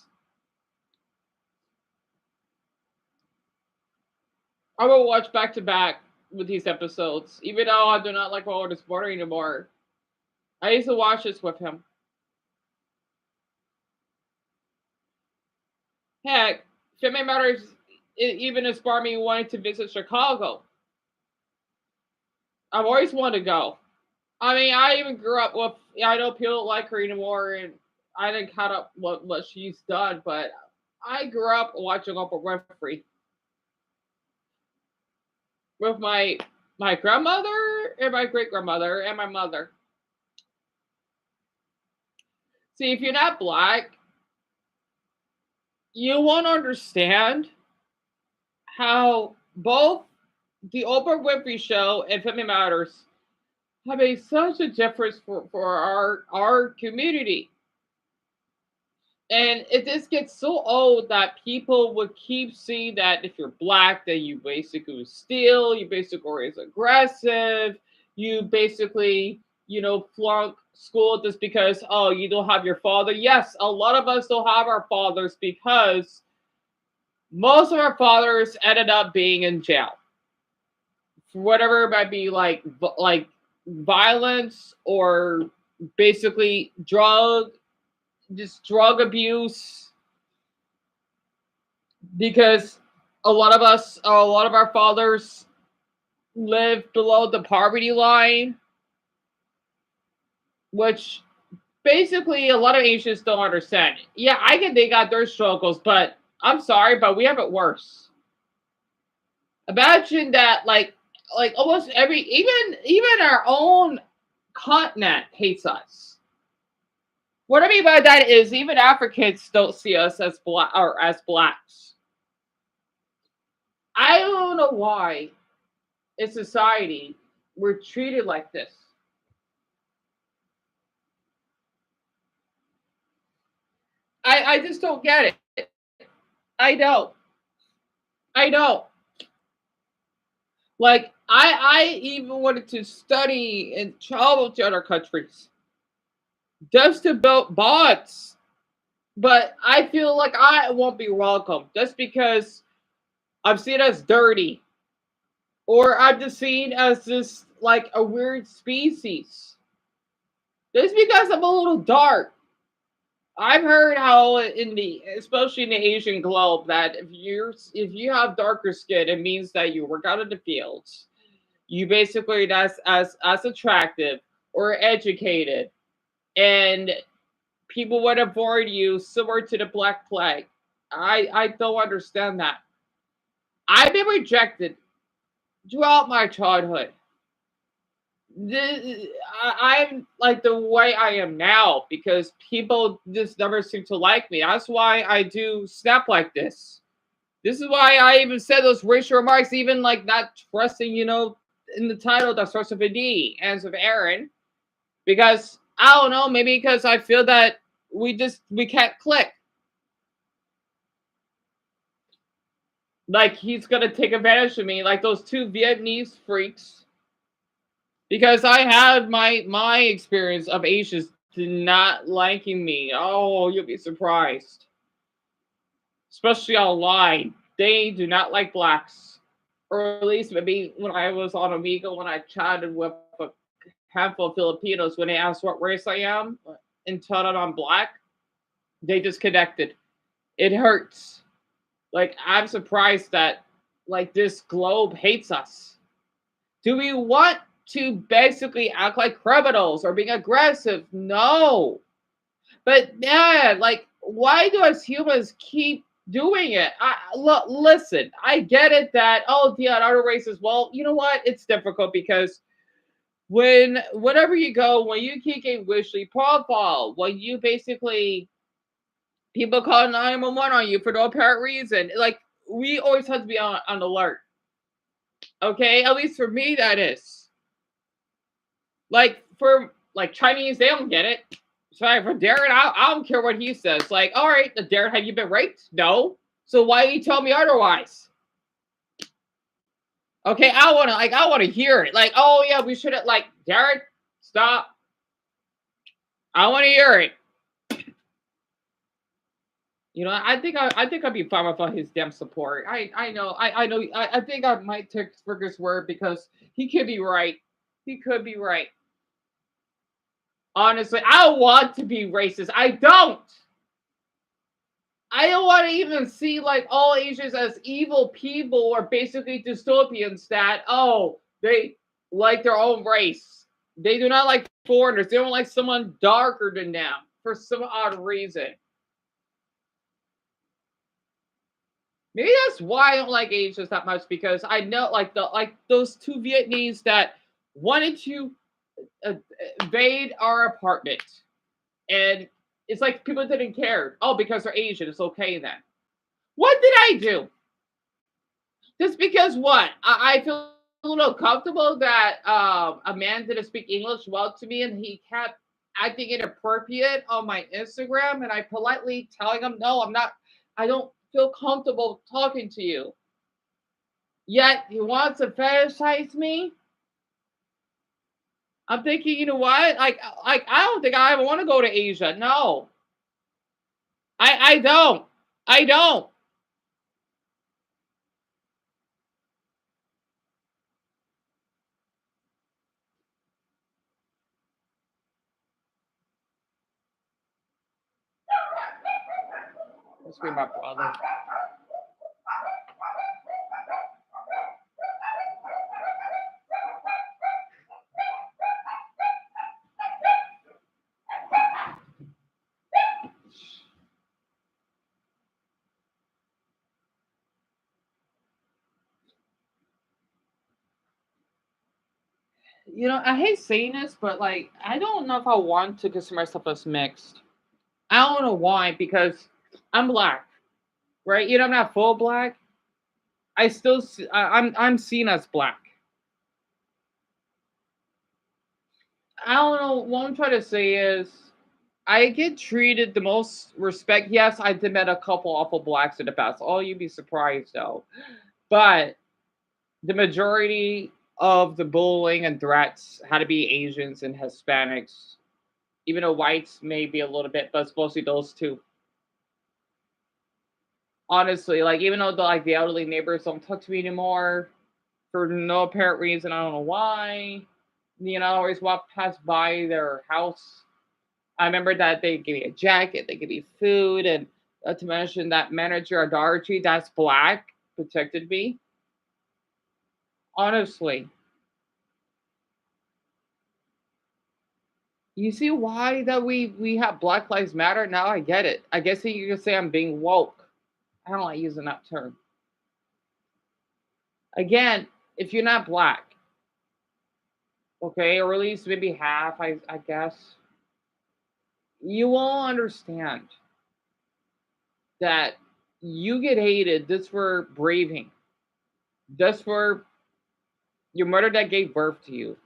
I will watch back to back with these episodes, even though I do not like my oldest brother anymore. I used to watch this with him. Heck, Family Matters even inspired me wanting to visit Chicago. I've always wanted to go. I mean, I even grew up with. Yeah, I know people don't like her anymore, and I didn't count up what she's done, but I grew up watching Oprah Winfrey with my grandmother and my great grandmother and my mother. See, if you're not black, you won't understand how both the Oprah Winfrey Show and Family Matters have made such a difference for our community. And it just gets so old that people would keep seeing that if you're black, then you basically steal, you basically is aggressive, you basically, flunk school just because, oh, you don't have your father. Yes, a lot of us don't have our fathers because most of our fathers ended up being in jail. For whatever it might be, like violence or basically drug abuse, because a lot of our fathers live below the poverty line, which basically a lot of Asians don't understand. Yeah, I get they got their struggles, but I'm sorry, but we have it worse. Imagine that, like almost even our own continent hates us. What I mean by that is even Africans don't see us as black or as blacks. I don't know why in society we're treated like this. I just don't get it. I don't. I don't. Like I even wanted to study and travel to other countries just to build bonds. But I feel like I won't be welcome just because I'm seen as dirty or I'm just seen as this like a weird species. Just because I'm a little dark. I've heard how in the especially in the Asian globe that if you have darker skin, it means that you work out in the fields. You basically that's as attractive or educated, and people would avoid you similar to the Black Plague. I don't understand that. I've been rejected throughout my childhood. I'm like the way I am now because people just never seem to like me. That's why I do snap like this. This is why I even said those racial remarks, even like not trusting, in the title that starts with a D, ends with Aaron, because I don't know, maybe because I feel that we can't click. Like he's gonna take advantage of me, like those two Vietnamese freaks. Because I had my experience of Asians not liking me. Oh, you'll be surprised. Especially online. They do not like blacks. Or at least maybe when I was on Amiga, when I chatted with a handful of Filipinos, when they asked what race I am and told it I'm black, they disconnected. It hurts. Like I'm surprised that like this globe hates us. Do we want to basically act like criminals or being aggressive? No. But yeah, like why do us humans keep doing it? Listen, I get it that the other races. Well, you know what? It's difficult because whenever you go, when you keep a wishly profile, when you basically people call 911 on you for no apparent reason, like we always have to be on alert. Okay, at least for me, that is. Like for like Chinese, they don't get it. Sorry for Darren, I don't care what he says. Like, all right, Darren, have you been raped? No. So why you tell me otherwise? Okay, I want to hear it. Like, oh yeah, we should have like Darren, stop. I want to hear it. I think I'd be fine without his damn support. I think I might take Fergus' word because he could be right. He could be right. Honestly, I don't want to be racist. I don't. I don't want to even see like all Asians as evil people or basically dystopians that they like their own race. They do not like foreigners. They don't like someone darker than them for some odd reason. Maybe that's why I don't like Asians that much because I know like those two Vietnamese that wanted to uh, invade our apartment, and it's like people didn't care. Oh, because they're Asian, it's okay then. What did I do? Just because what? I feel a little comfortable that a man didn't speak English well to me, and he kept acting inappropriate on my Instagram, and I politely telling him, "No, I'm not. I don't feel comfortable talking to you." Yet he wants to fetishize me. I'm thinking, you know what? Like I don't think I ever want to go to Asia. No, I don't. I don't. Must be my brother. I hate saying this, but like, I don't know if I want to consider myself as mixed. I don't know why, because I'm black, right? I'm not full black, I'm seen as black. I don't know. What I'm trying to say is, I get treated the most respect. Yes, I did met a couple awful blacks in the past. Oh, you'd be surprised though. But the majority of the bullying and threats had to be Asians and Hispanics. Even though whites may be a little bit, but it's mostly those two. Honestly, like even though the elderly neighbors don't talk to me anymore for no apparent reason, I don't know why. I always walk past by their house. I remember that they gave me a jacket, they gave me food, and not to mention that manager at Dollar Tree that's black protected me. Honestly, you see why that we have Black Lives Matter now? I get it. I guess you could say I'm being woke. I don't like using that term. Again, if you're not black, okay, or at least maybe half, I guess, you will understand that you get hated just for braving, just for your mother that gave birth to you.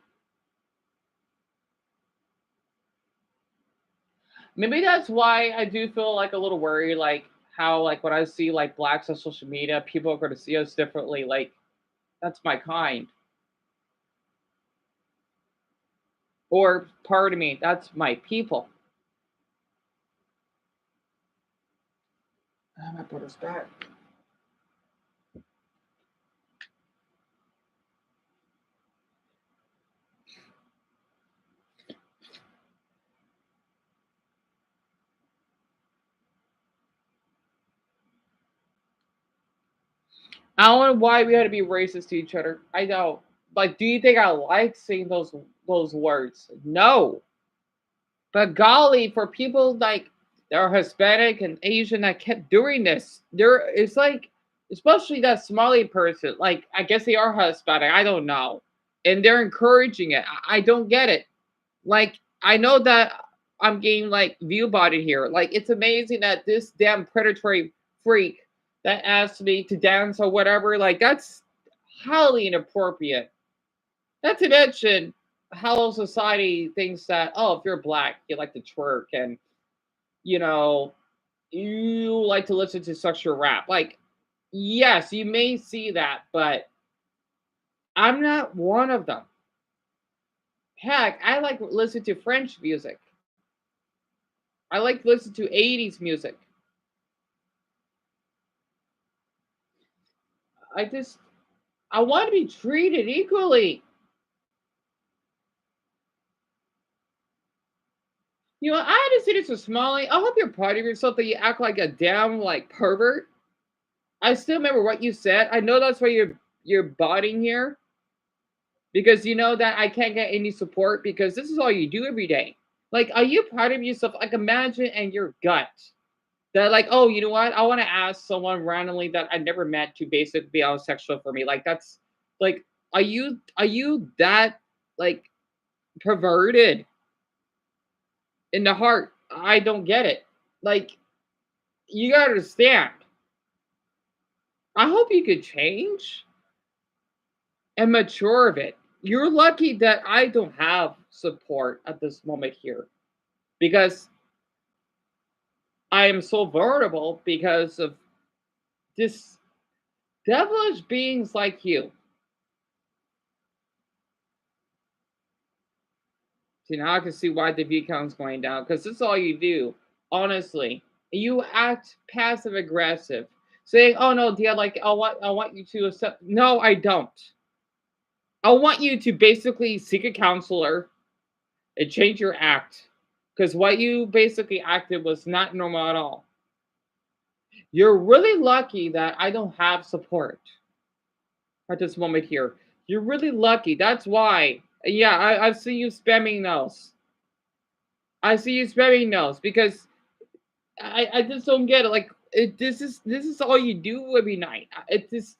Maybe that's why I do feel like a little worried, like how like when I see like blacks on social media, people are going to see us differently. Like that's my kind, or pardon me, that's my people. Oh, my brother's back. I don't know why we had to be racist to each other. I don't. Like, do you think I like saying those words? No. But golly, for people like that are Hispanic and Asian that kept doing this, there it's like, especially that Somali person. Like, I guess they are Hispanic. I don't know, and they're encouraging it. I don't get it. Like, I know that I'm getting like view body here. Like, it's amazing that this damn predatory freak that asked me to dance or whatever. Like, that's highly inappropriate. Not to mention how society thinks that, oh, if you're black, you like to twerk and you know you like to listen to sexual rap. Like, yes, you may see that, but I'm not one of them. Heck, I like listen to French music. I like to listen to 80s music. I just I want to be treated equally. I had to say this to Smalley. I hope you're proud of yourself that you act like a damn like pervert. I still remember what you said. I know that's why you're botting here because you know that I can't get any support because this is all you do every day. Like, are you proud of yourself? Like, imagine in your gut that, like, oh, you know what? I want to ask someone randomly that I never met to basically be homosexual for me. Like, that's like, are you that like perverted in the heart? I don't get it. Like, you gotta understand. I hope you could change and mature of it. You're lucky that I don't have support at this moment here because I am so vulnerable because of this devilish beings like you. See, now I can see why the view count's going down because this is all you do. Honestly, you act passive aggressive, saying, "Oh no, dear, like I want you to accept." No, I don't. I want you to basically seek a counselor and change your act because what you basically acted was not normal at all. You're really lucky that I don't have support at this moment here. You're really lucky. That's why. Yeah, I see you spamming those. I see you spamming those because I just don't get it. Like, this is all you do every night. It just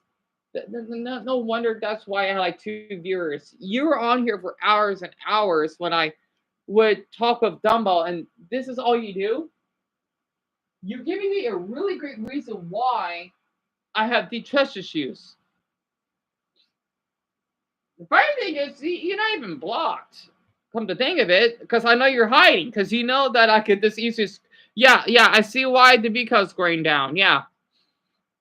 no wonder that's why I had like two viewers. You were on here for hours and hours when I would talk of Dumbo, and this is all you do. You're giving me a really great reason why I have deep trust issues. The funny thing is, you're not even blocked. Come to think of it, because I know you're hiding, because you know that I could just easily. Yeah, yeah, I see why the Vcow's going down. Yeah,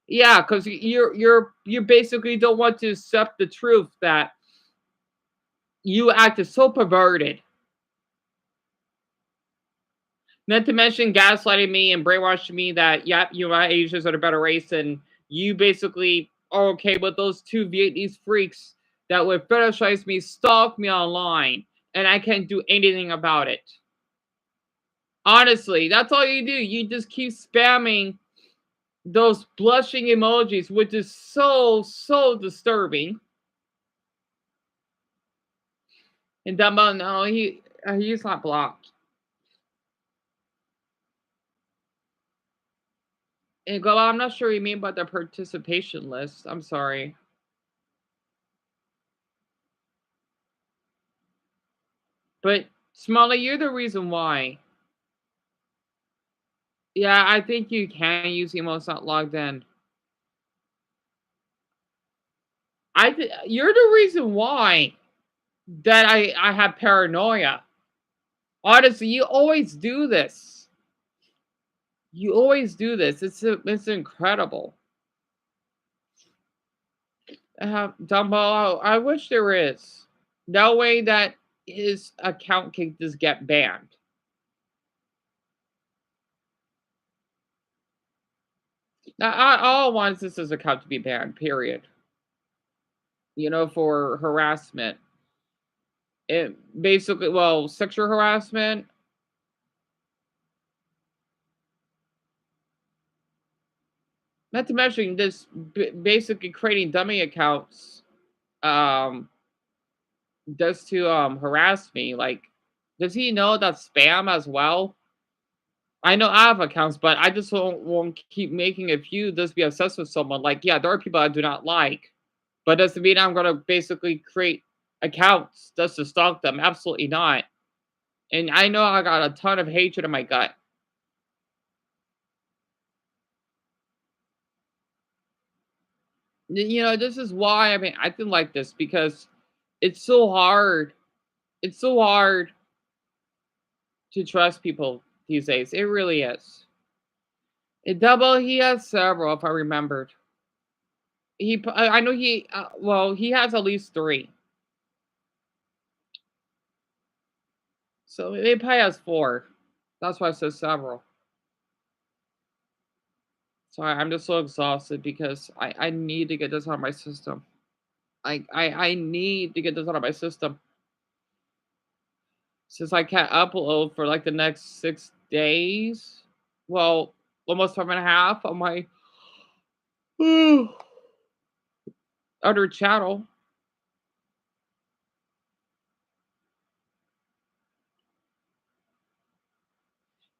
yeah, because you basically don't want to accept the truth that you acted so perverted. Not to mention gaslighting me and brainwashing me that, yeah, you know, Asians are the better race, and you basically are okay with those two Vietnamese freaks that would fetishize me, stalk me online, and I can't do anything about it. Honestly, that's all you do. You just keep spamming those blushing emojis, which is so disturbing. And Dumbo, no, he's not blocked. And go, I'm not sure what you mean by the participation list. I'm sorry. But Smalley, you're the reason why. Yeah, I think you can use emotes not logged in. You're the reason why that I have paranoia. Honestly, you always do this. You always do this. It's incredible. Dumbo, I wish there is. No way that his account can just get banned. All I want is his account to be banned, period. You know, for harassment. It basically, well, sexual harassment. Not to mention this basically creating dummy accounts um just to harass me. Like, does he know that's spam as well? I know I have accounts, but I just won't keep making a few just be obsessed with someone. Like, yeah, there are people I do not like, but does it mean I'm gonna basically create accounts just to stalk them? Absolutely not. And I know I got a ton of hatred in my gut. You know, this is why I mean I didn't like this because it's so hard. It's so hard to trust people these days. It really is. Double, he has several, if I remembered. I know well, he has at least three. So he probably has four. That's why I said several. Sorry, I'm just so exhausted because I need to get this out of my system. I need to get this out of my system. Since I can't upload for like the next 6 days. Well, almost 5.5 on my other channel.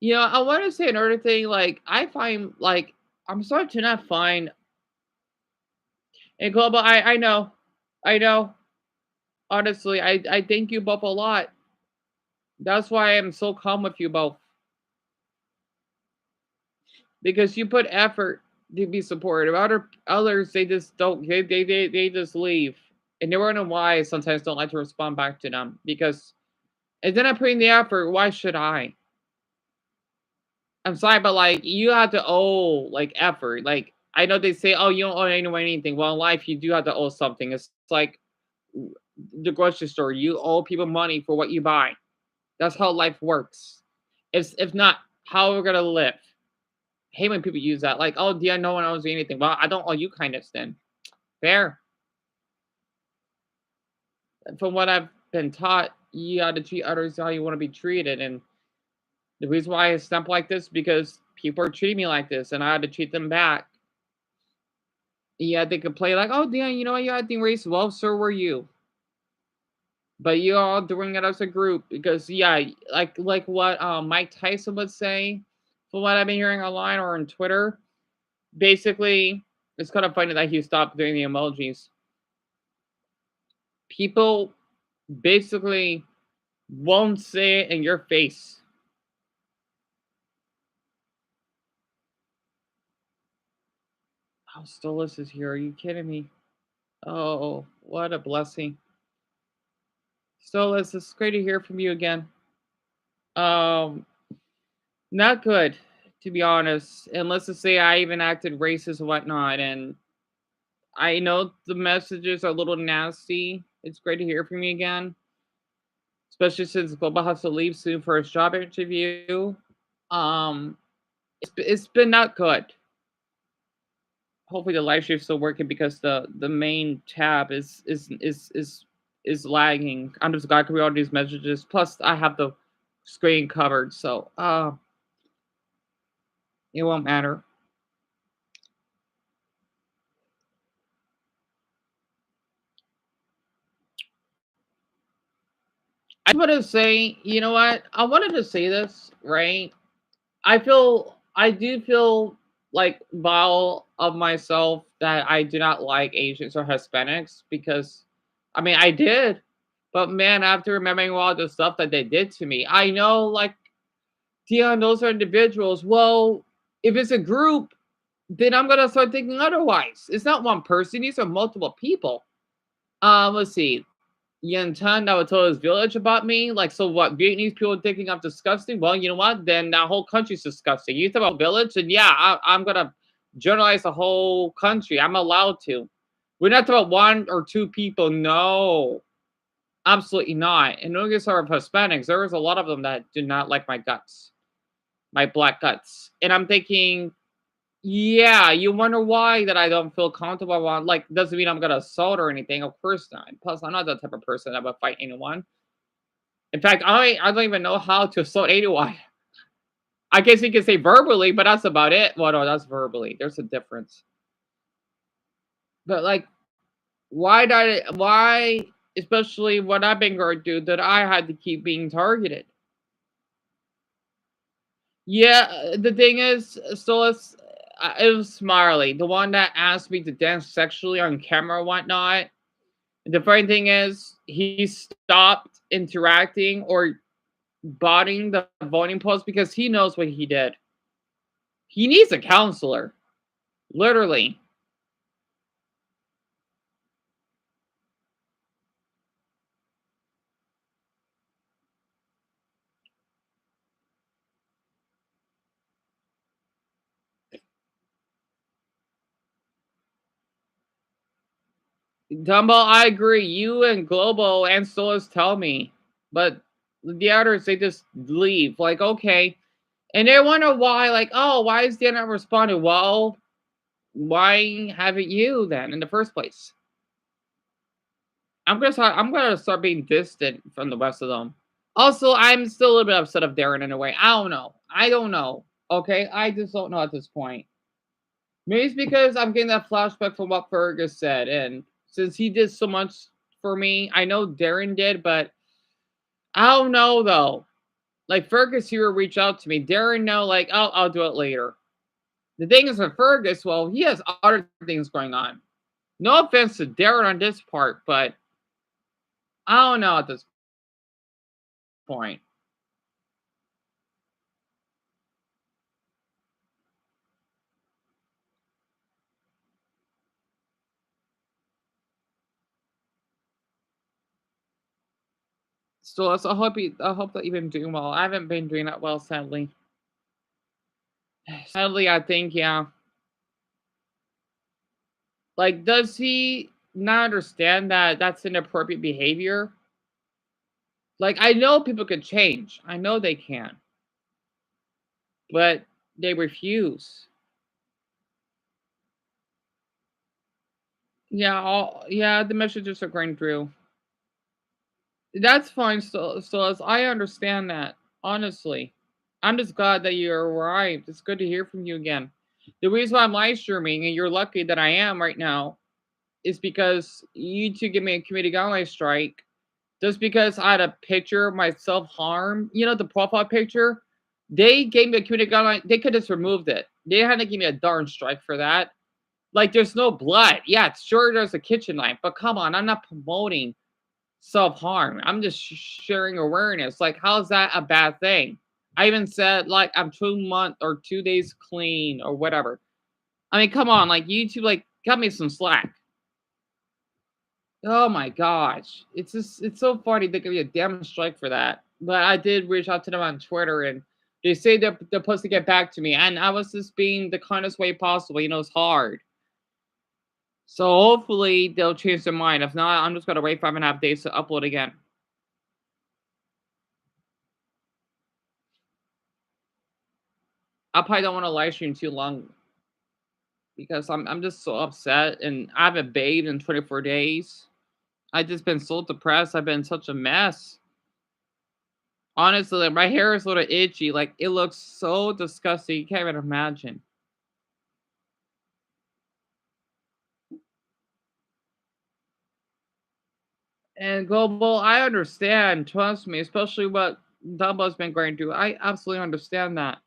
You know, I want to say another thing. Like, I find, like, I'm starting to not find in global. I know. Honestly, I thank you both a lot. That's why I'm so calm with you both because you put effort to be supportive. Others, they just don't. They just leave, and they wonder why I sometimes don't like to respond back to them because if they're not putting the effort, why should I? I'm sorry, but like you have to owe like effort. Like I know they say, oh, you don't owe anyone anything. Well, in life, you do have to owe something. It's like the grocery store. You owe people money for what you buy. That's how life works. If not, how are we gonna live? I hate when people use that. Like, oh, yeah, no one owes you anything. Well, I don't owe you kindness then. Fair. From what I've been taught, you got to treat others how you want to be treated. And the reason why I stump like this because people are treating me like this, and I had to treat them back. Yeah, they could play like, oh, Dan, you know what? You're acting racist. Well, so were you. But you're all doing it as a group because, yeah, like what Mike Tyson would say, from what I've been hearing online or on Twitter. Basically, it's kind of funny that he stopped doing the emojis. People basically won't say it in your face. Oh, Stolas is here. Are you kidding me? Oh, what a blessing. So it's great to hear from you again. Um, Not good, to be honest. And let's just say I even acted racist and whatnot. And I know the messages are a little nasty. It's great to hear from you again, especially since Global has to leave soon for his job interview. Um, it's been not good. Hopefully the live stream's still working because the main tab is lagging. I'm just got to read all these messages. Plus I have the screen covered, so it won't matter. I just want to say, you know what? I wanted to say this, right? I do feel like vile of myself that I do not like Asians or Hispanics because, I mean, I did, but man, after remembering all the stuff that they did to me, I know, like, Dion, those are individuals. Well, if it's a group, then I'm gonna start thinking otherwise. It's not one person; these are multiple people. Let's see. Yen Tan that would tell his village about me. Like, so what? Vietnamese people thinking I'm disgusting? Well, you know what? Then that whole country's disgusting. You talk about village, and yeah, I'm gonna generalize the whole country. I'm allowed to. We're not talking about one or two people. No, absolutely not. And notice are of Hispanics. There was a lot of them that did not like my guts, my black guts. And I'm thinking, yeah, you wonder why that I don't feel comfortable around. Like, doesn't mean I'm gonna assault or anything. Of course not. Plus, I'm not that type of person that would fight anyone. In fact, I don't even know how to assault anyone. I guess you can say verbally, but that's about it. Well, no, that's verbally. There's a difference. But like, why, especially when I've been going through, that I had to keep being targeted? Yeah, the thing is, so it was Marley, the one that asked me to dance sexually on camera and whatnot. The funny thing is, he stopped interacting or botting the voting polls because he knows what he did. He needs a counselor, literally. Dumbo, I agree. You and Global and Solas tell me, but the others they just leave. Like, okay, and they wonder why. Like, oh, why is Dan not responding? Well, why haven't you then in the first place? I'm gonna start being distant from the rest of them. Also, I'm still a little bit upset of Darren in a way. I don't know. I don't know. Okay, I just don't know at this point. Maybe it's because I'm getting that flashback from what Fergus said, and since he did so much for me, I know Darren did, but I don't know though. Like Fergus here reach out to me. Darren, no, like I'll do it later. The thing is with Fergus, well, he has other things going on. No offense to Darren on this part, but I don't know at this point. So I hope that you've been doing well. I haven't been doing that well, sadly. Sadly, I think, yeah. Like, does he not understand that that's inappropriate behavior? Like, I know people can change. I know they can. But they refuse. Yeah, yeah, the messages are going through. That's fine, so as I understand that, honestly. I'm just glad that you arrived. It's good to hear from you again. The reason why I'm live streaming, and you're lucky that I am right now, is because you two give me a community guideline strike. Just because I had a picture of my self-harm, you know, the profile picture, they gave me a community guideline. They could just removed it. They had to give me a darn strike for that. Like, there's no blood. Yeah, it's sure there's a kitchen knife, but come on, I'm not promoting self-harm. I'm just sharing awareness. Like, how's that a bad thing? I even said, like, I'm 2 months or 2 days clean or whatever. I mean, come on, like, YouTube, like, cut me some slack. Oh my gosh. It's so funny they give you a damn strike for that. But I did reach out to them on Twitter and they say they're supposed to get back to me. And I was just being the kindest way possible. It's hard. So hopefully they'll change their mind. If not, I'm just gonna wait 5.5 days to upload again. I probably don't want to live stream too long because I'm just so upset and I haven't bathed in 24 days. I just been so depressed. I've been such a mess. Honestly, like, my hair is a little itchy. Like it looks so disgusting. You can't even imagine. And global, I understand. Trust me, especially what Dumbo's been going through. I absolutely understand that.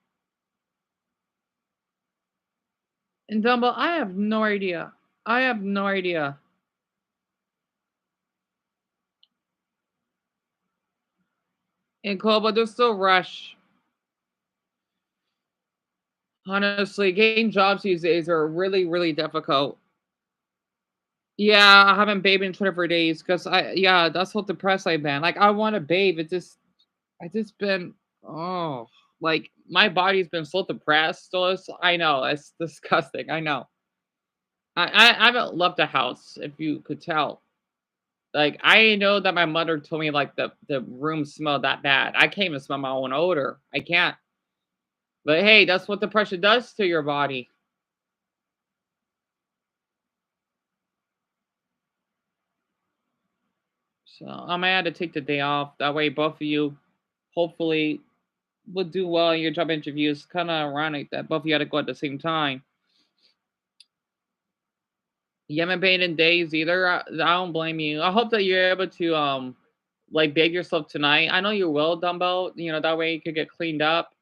And Dumbo, I have no idea. I have no idea. And global, there's still rush. Honestly, getting jobs these days are really, really difficult. Yeah, I haven't bathed in 24 days because yeah, that's how depressed I've been. Like I want to bathe. I just been, oh, like my body's been so depressed. So I know it's disgusting. I know. I haven't left the house, if you could tell. Like I know that my mother told me like the room smelled that bad. I can't even smell my own odor. I can't. But hey, that's what depression does to your body. So I might have to take the day off. That way, both of you hopefully would do well in your job interviews. Kind of ironic that both of you had to go at the same time. You haven't paid in days either. I don't blame you. I hope that you're able to like bathe yourself tonight. I know you will, Dumbo. That way you could get cleaned up.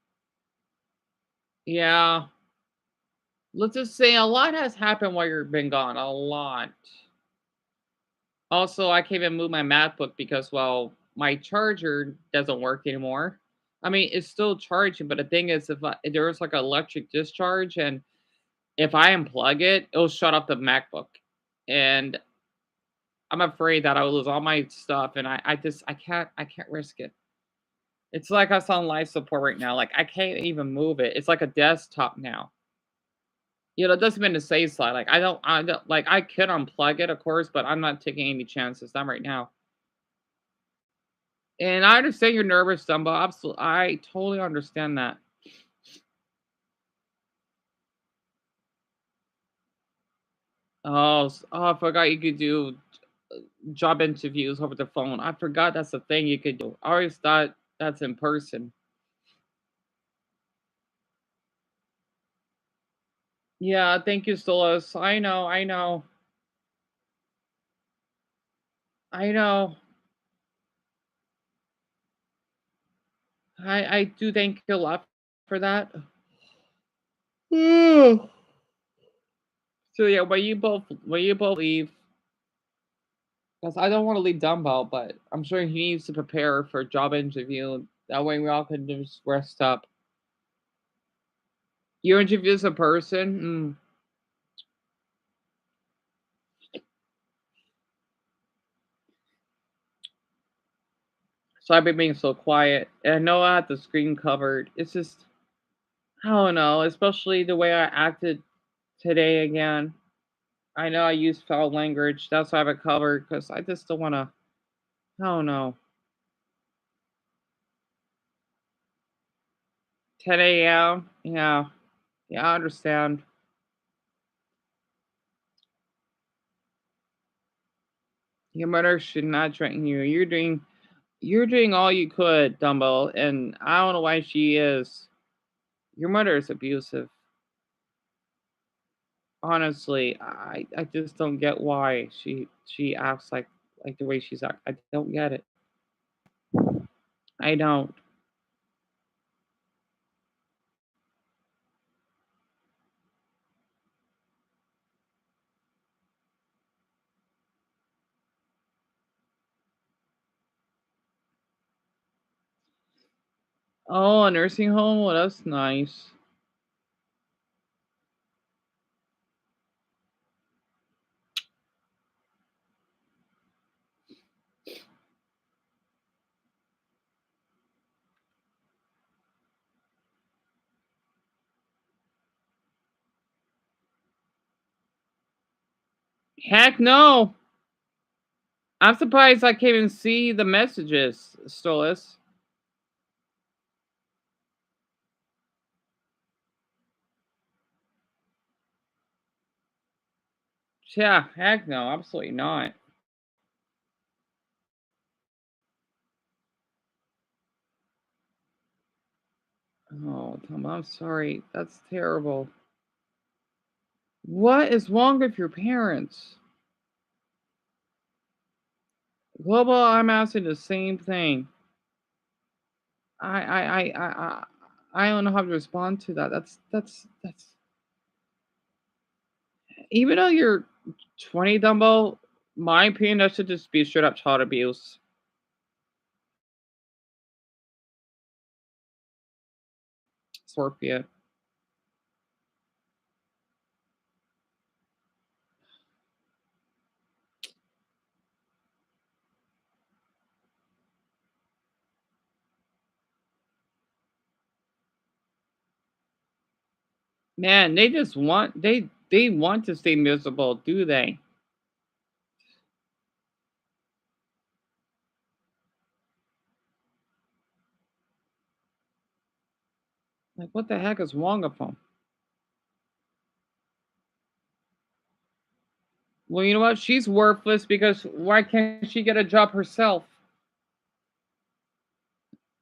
Yeah. Let's just say a lot has happened while you've been gone. A lot. Also, I can't even move my MacBook because, well, my charger doesn't work anymore. I mean, it's still charging, but the thing is, if there's like an electric discharge, and if I unplug it, it'll shut off the MacBook, and I'm afraid that I'll lose all my stuff, and I can't risk it. It's like us on life support right now. Like I can't even move it. It's like a desktop now. It doesn't mean to say slide. Like I don't like I could unplug it, of course, but I'm not taking any chances. Not right now. And I understand you're nervous, Dumbo. Absolutely, I totally understand that. Oh, I forgot you could do job interviews over the phone. I forgot that's a thing you could do. I always thought that's in person. Yeah, thank you, Solas. I know, I know, I know. I do thank you a lot for that. So yeah, when you both leave, because I don't want to leave Dumbo, but I'm sure he needs to prepare for a job interview. That way we all can just rest up. You interview a person. So I've been being so quiet. And I know I have the screen covered. It's just I don't know, especially the way I acted today again. I know I used foul language. That's why I have it covered because I just don't want to. I don't know. 10 a.m. Yeah, yeah, I understand. Your mother should not threaten you. You're doing all you could, Dumbo, and I don't know why she is. Your mother is abusive. Honestly, I just don't get why she acts like the way she's act. I don't get it. I don't. Oh, a nursing home? Well, that's nice. Heck no. I'm surprised I can't even see the messages, Stolas. Yeah, heck no, absolutely not. Oh, Tom, I'm sorry. That's terrible. What is wrong with your parents? Global, I'm asking the same thing. I I I I I I don't know how to respond to that. That's even though you're 20, Dumbo, my opinion that should just be straight up child abuse. Scorpio. Man, they just want they want to stay miserable, do they? Like what the heck is wrong with them? Well, you know what? She's worthless because why can't she get a job herself?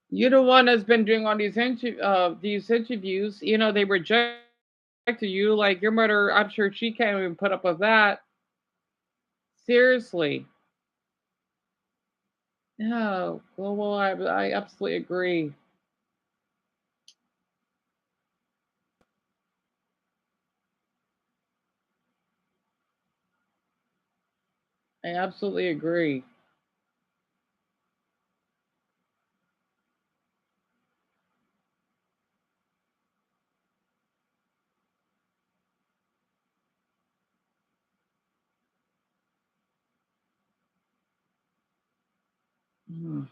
You're the one that's been doing all these interviews. You know they rejected you. Like your mother, I'm sure she can't even put up with that. Seriously. No. Well, I absolutely agree. I absolutely agree. Mm.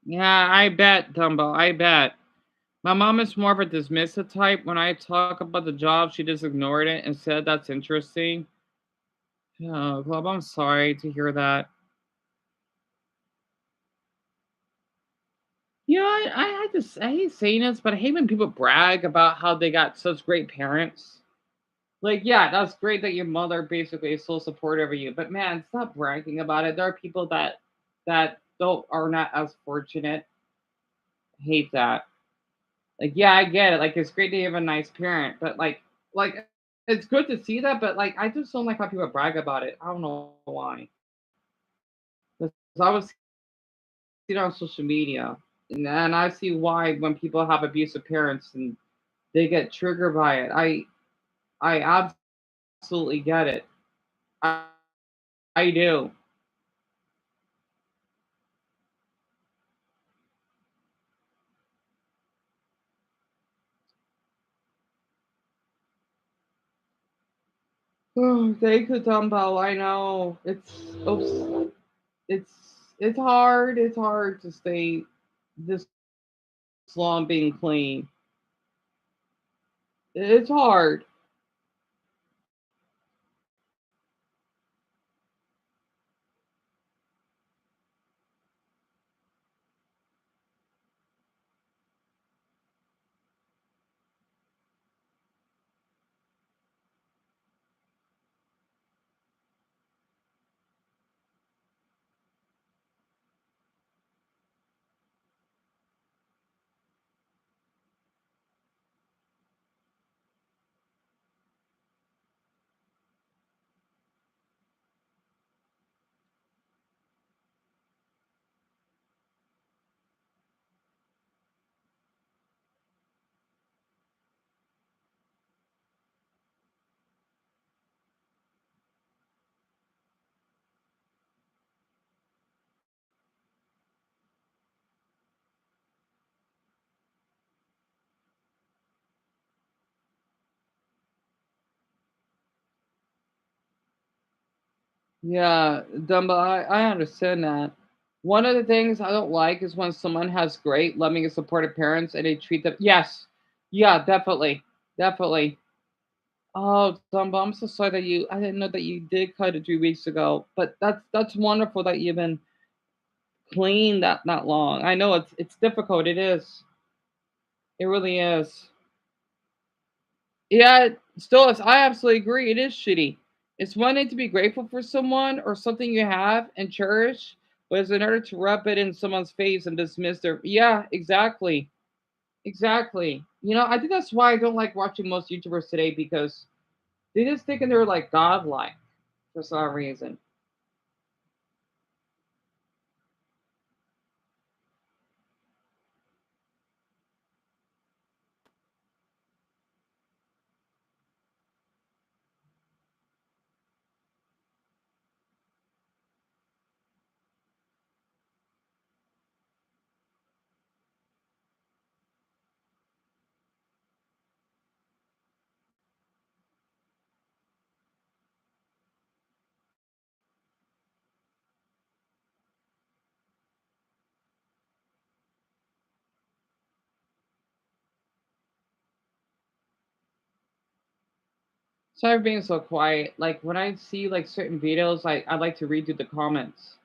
Yeah, I bet, Dumbo. I bet. My mom is more of a dismissive type. When I talk about the job, she just ignored it and said that's interesting. Oh, Club, I'm sorry to hear that. You know, I hate saying this, but I hate when people brag about how they got such great parents. Like, yeah, that's great that your mother basically is so supportive of you, but man, stop bragging about it. There are people that don't are not as fortunate. I hate that. Like, yeah, I get it. Like, it's great to have a nice parent, but like it's good to see that, but like, I just don't like how people brag about it. I don't know why. 'Cause I was seeing it on social media, and I see why when people have abusive parents and they get triggered by it. I absolutely get it. I, I do. Oh, thank you, Dumbo. I know oops, it's it's hard. It's hard to stay this long being clean. It's hard. Yeah, Dumbo, I understand that. One of the things I don't like is when someone has great, loving, and supportive parents and they treat them. Yes, yeah, definitely, definitely. Oh, Dumbo, I'm so sorry that you. I didn't know that you did cut it 3 weeks ago, but that's wonderful that you've been clean that not long. I know it's difficult. It is. It really is. Yeah, still is. I absolutely agree. It is shitty. It's one thing to be grateful for someone or something you have and cherish, but it's another to rub it in someone's face and dismiss their. Yeah, exactly, exactly. I think that's why I don't like watching most YouTubers today because they just think they're like godlike for some reason. Sorry for being so quiet. Like when I see like certain videos, I like to read through the comments.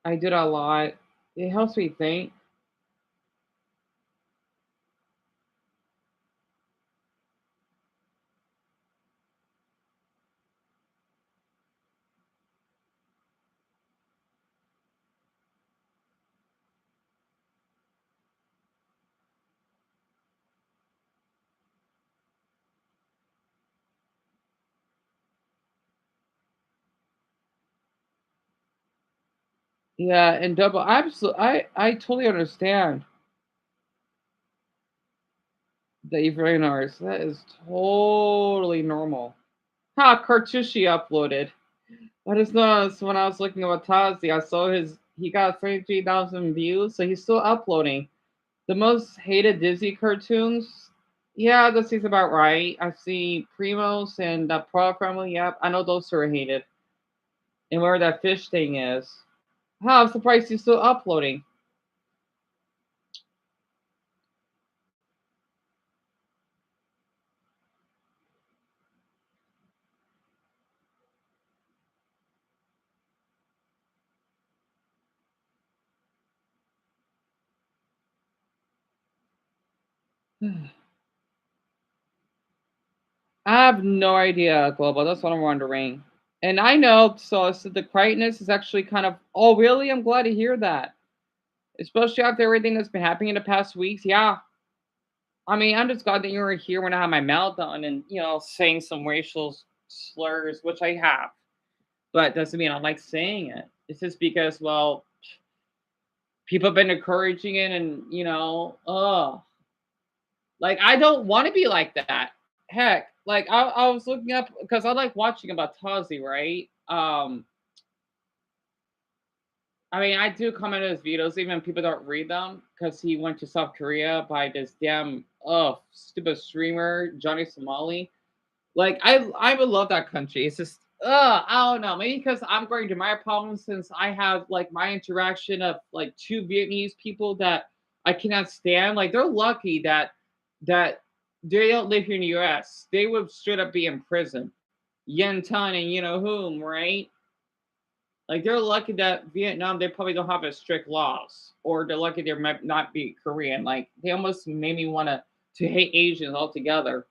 I do that a lot. It helps me think. Yeah, and double. Absolutely, I totally understand that you've recognize that is totally normal. Ha, Cartucci uploaded. I just noticed when I was looking at Tazi, I saw he got 33,000 views, so he's still uploading. The most hated Disney cartoons. Yeah, that seems about right. I see Primos and Pro Family. Yep, I know those are hated. And where that fish thing is. Huh, I'm surprised he's still uploading. I have no idea, Global. That's what I'm wondering. And I know, so the quietness is actually kind of. Oh, really? I'm glad to hear that. Especially after everything that's been happening in the past weeks. Yeah. I mean, I'm just glad that you were here when I had my meltdown and, saying some racial slurs, which I have. But doesn't mean I like saying it. It's just because, well, people have been encouraging it and, like, I don't want to be like that. Heck, like, I was looking up because I like watching about Tazi, right? I mean, I do comment on his videos, even people don't read them, because he went to South Korea by this damn stupid streamer Johnny Somali. Like I would love that country. It's just I don't know. Maybe because I'm going to my problems since I have like my interaction of like two Vietnamese people that I cannot stand. Like they're lucky that they don't live here in the US. They would straight up be in prison. Yen Ton and you know whom, right? Like they're lucky that Vietnam they probably don't have as strict laws, or they're lucky they might not be Korean. Like they almost made me want to hate Asians altogether.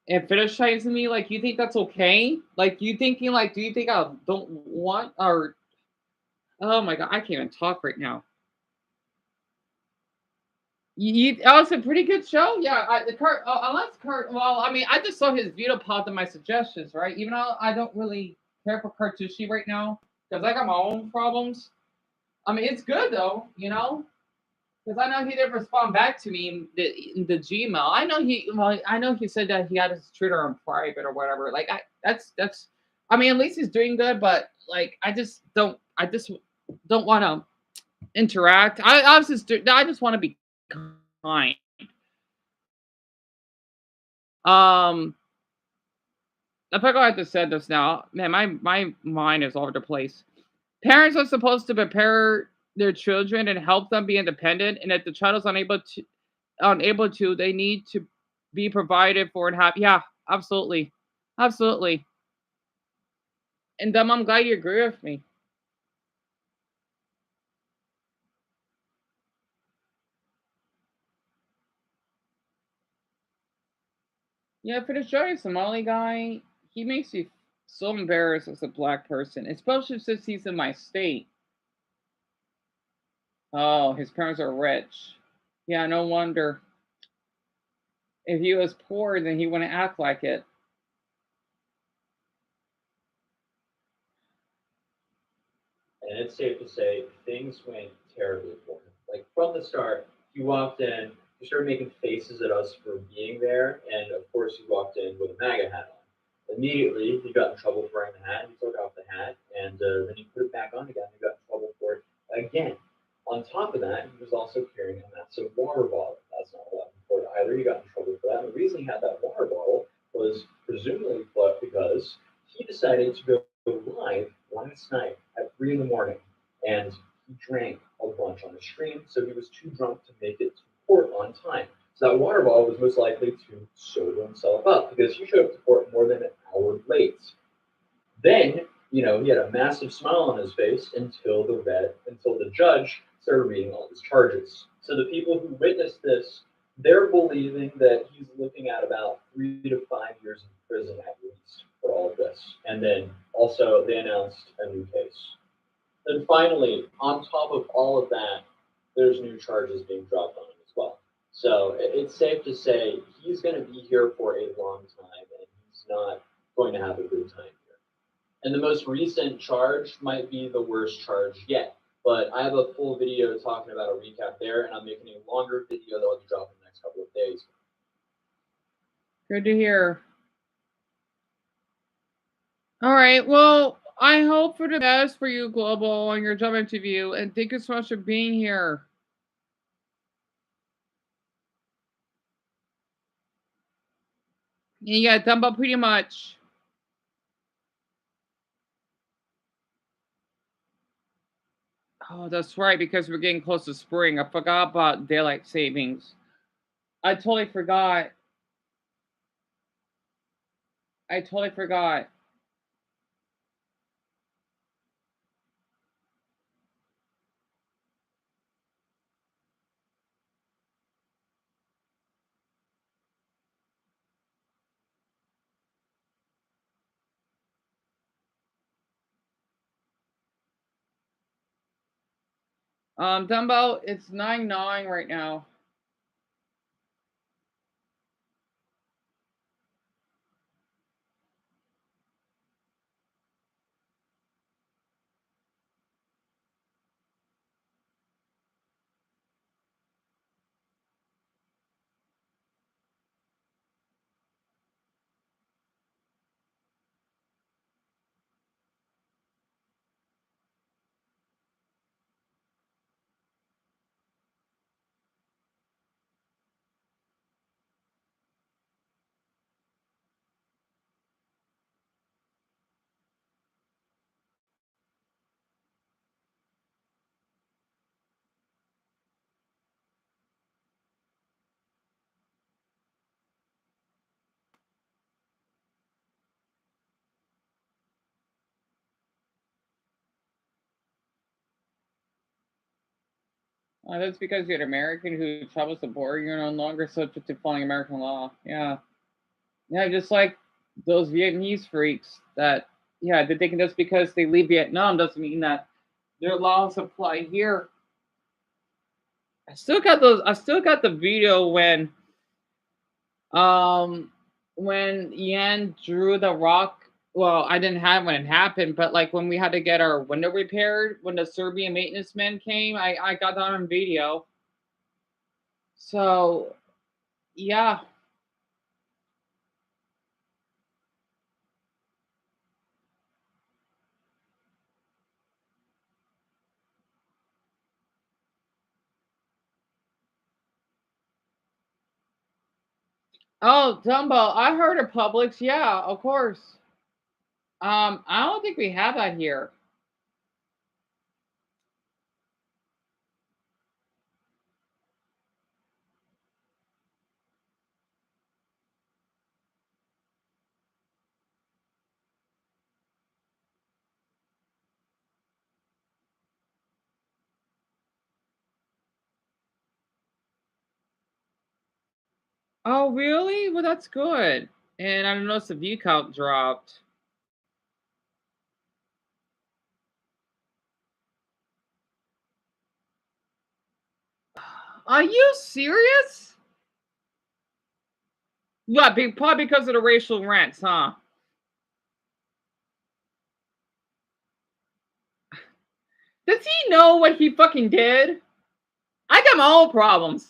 And fetishizing me, like you think that's okay? Like you thinking like, do you think I don't want or oh my god, I can't even talk right now. Oh, it's a pretty good show. Yeah, the Kurt. Unless Kurt. Well, I mean, I just saw his video popped in my suggestions, right? Even though I don't really care for Cartucci right now because I got my own problems. I mean, it's good though, because I know he didn't respond back to me in the Gmail. I know I know he said that he had his Twitter on private or whatever. Like, that's. I mean, at least he's doing good, but like, I just don't want to interact. I just want to be kind. Um, I forgot I have to say this now. Man, my mind is all over the place. Parents are supposed to prepare their children and help them be independent, and if the child is unable to, they need to be provided for and have. Yeah, absolutely, absolutely. And I'm glad you agree with me. Yeah, for the Johnny Somali guy, he makes me so embarrassed as a black person, especially since he's in my state. Oh, his parents are rich. Yeah, no wonder. If he was poor, then he wouldn't act like it. And it's safe to say things went terribly for him. Like from the start, he walked in, he started making faces at us for being there, and of course he walked in with a MAGA hat on. Immediately, he got in trouble for wearing the hat. He took off the hat, and then he put it back on again. He got in trouble for it again. On top of that, he was also carrying a massive water bottle. That's not allowed in Florida either. He got in trouble for that. And the reason he had that water bottle was presumably because he decided to go live last night at 3 in the morning, and he drank a bunch on the stream, so he was too drunk to make it to court on time. So that water bottle was most likely to sober himself up because he showed up to court more than an hour late. Then, he had a massive smile on his face until the judge started reading all his charges. So the people who witnessed this, they're believing that he's looking at about 3 to 5 years in prison at least for all of this. And then also they announced a new case. Then finally, on top of all of that, there's new charges being dropped on him as well. So it's safe to say he's going to be here for a long time, and he's not going to have a good time here. And the most recent charge might be the worst charge yet. But I have a full video talking about a recap there, and I'm making a longer video that I'll be dropping in the next couple of days. Good to hear. All right. Well, I hope for the best for you, Global, on your job interview, and thank you so much for being here. And you got done up pretty much. Oh, that's right, because we're getting close to spring. I forgot about daylight savings. I totally forgot. I totally forgot. Dumbo, it's 9-9 right now. That's because you're an American who travels the border. You're no longer subject to following American law. Yeah. Yeah, just like those Vietnamese freaks that, yeah, they're thinking just because they leave Vietnam doesn't mean that their laws apply here. I still got the video um when Yan drew the rock. Well, I didn't have when it happened, but like when we had to get our window repaired when the Serbian maintenance men came, I got that on video. So yeah. Oh, Dumbo, I heard of Publix. Yeah, of course. I don't think we have that here. Oh, really? Well, that's good. And I noticed the view count dropped. Are you serious? Yeah, probably because of the racial rants, huh? Does he know what he fucking did? I got my own problems.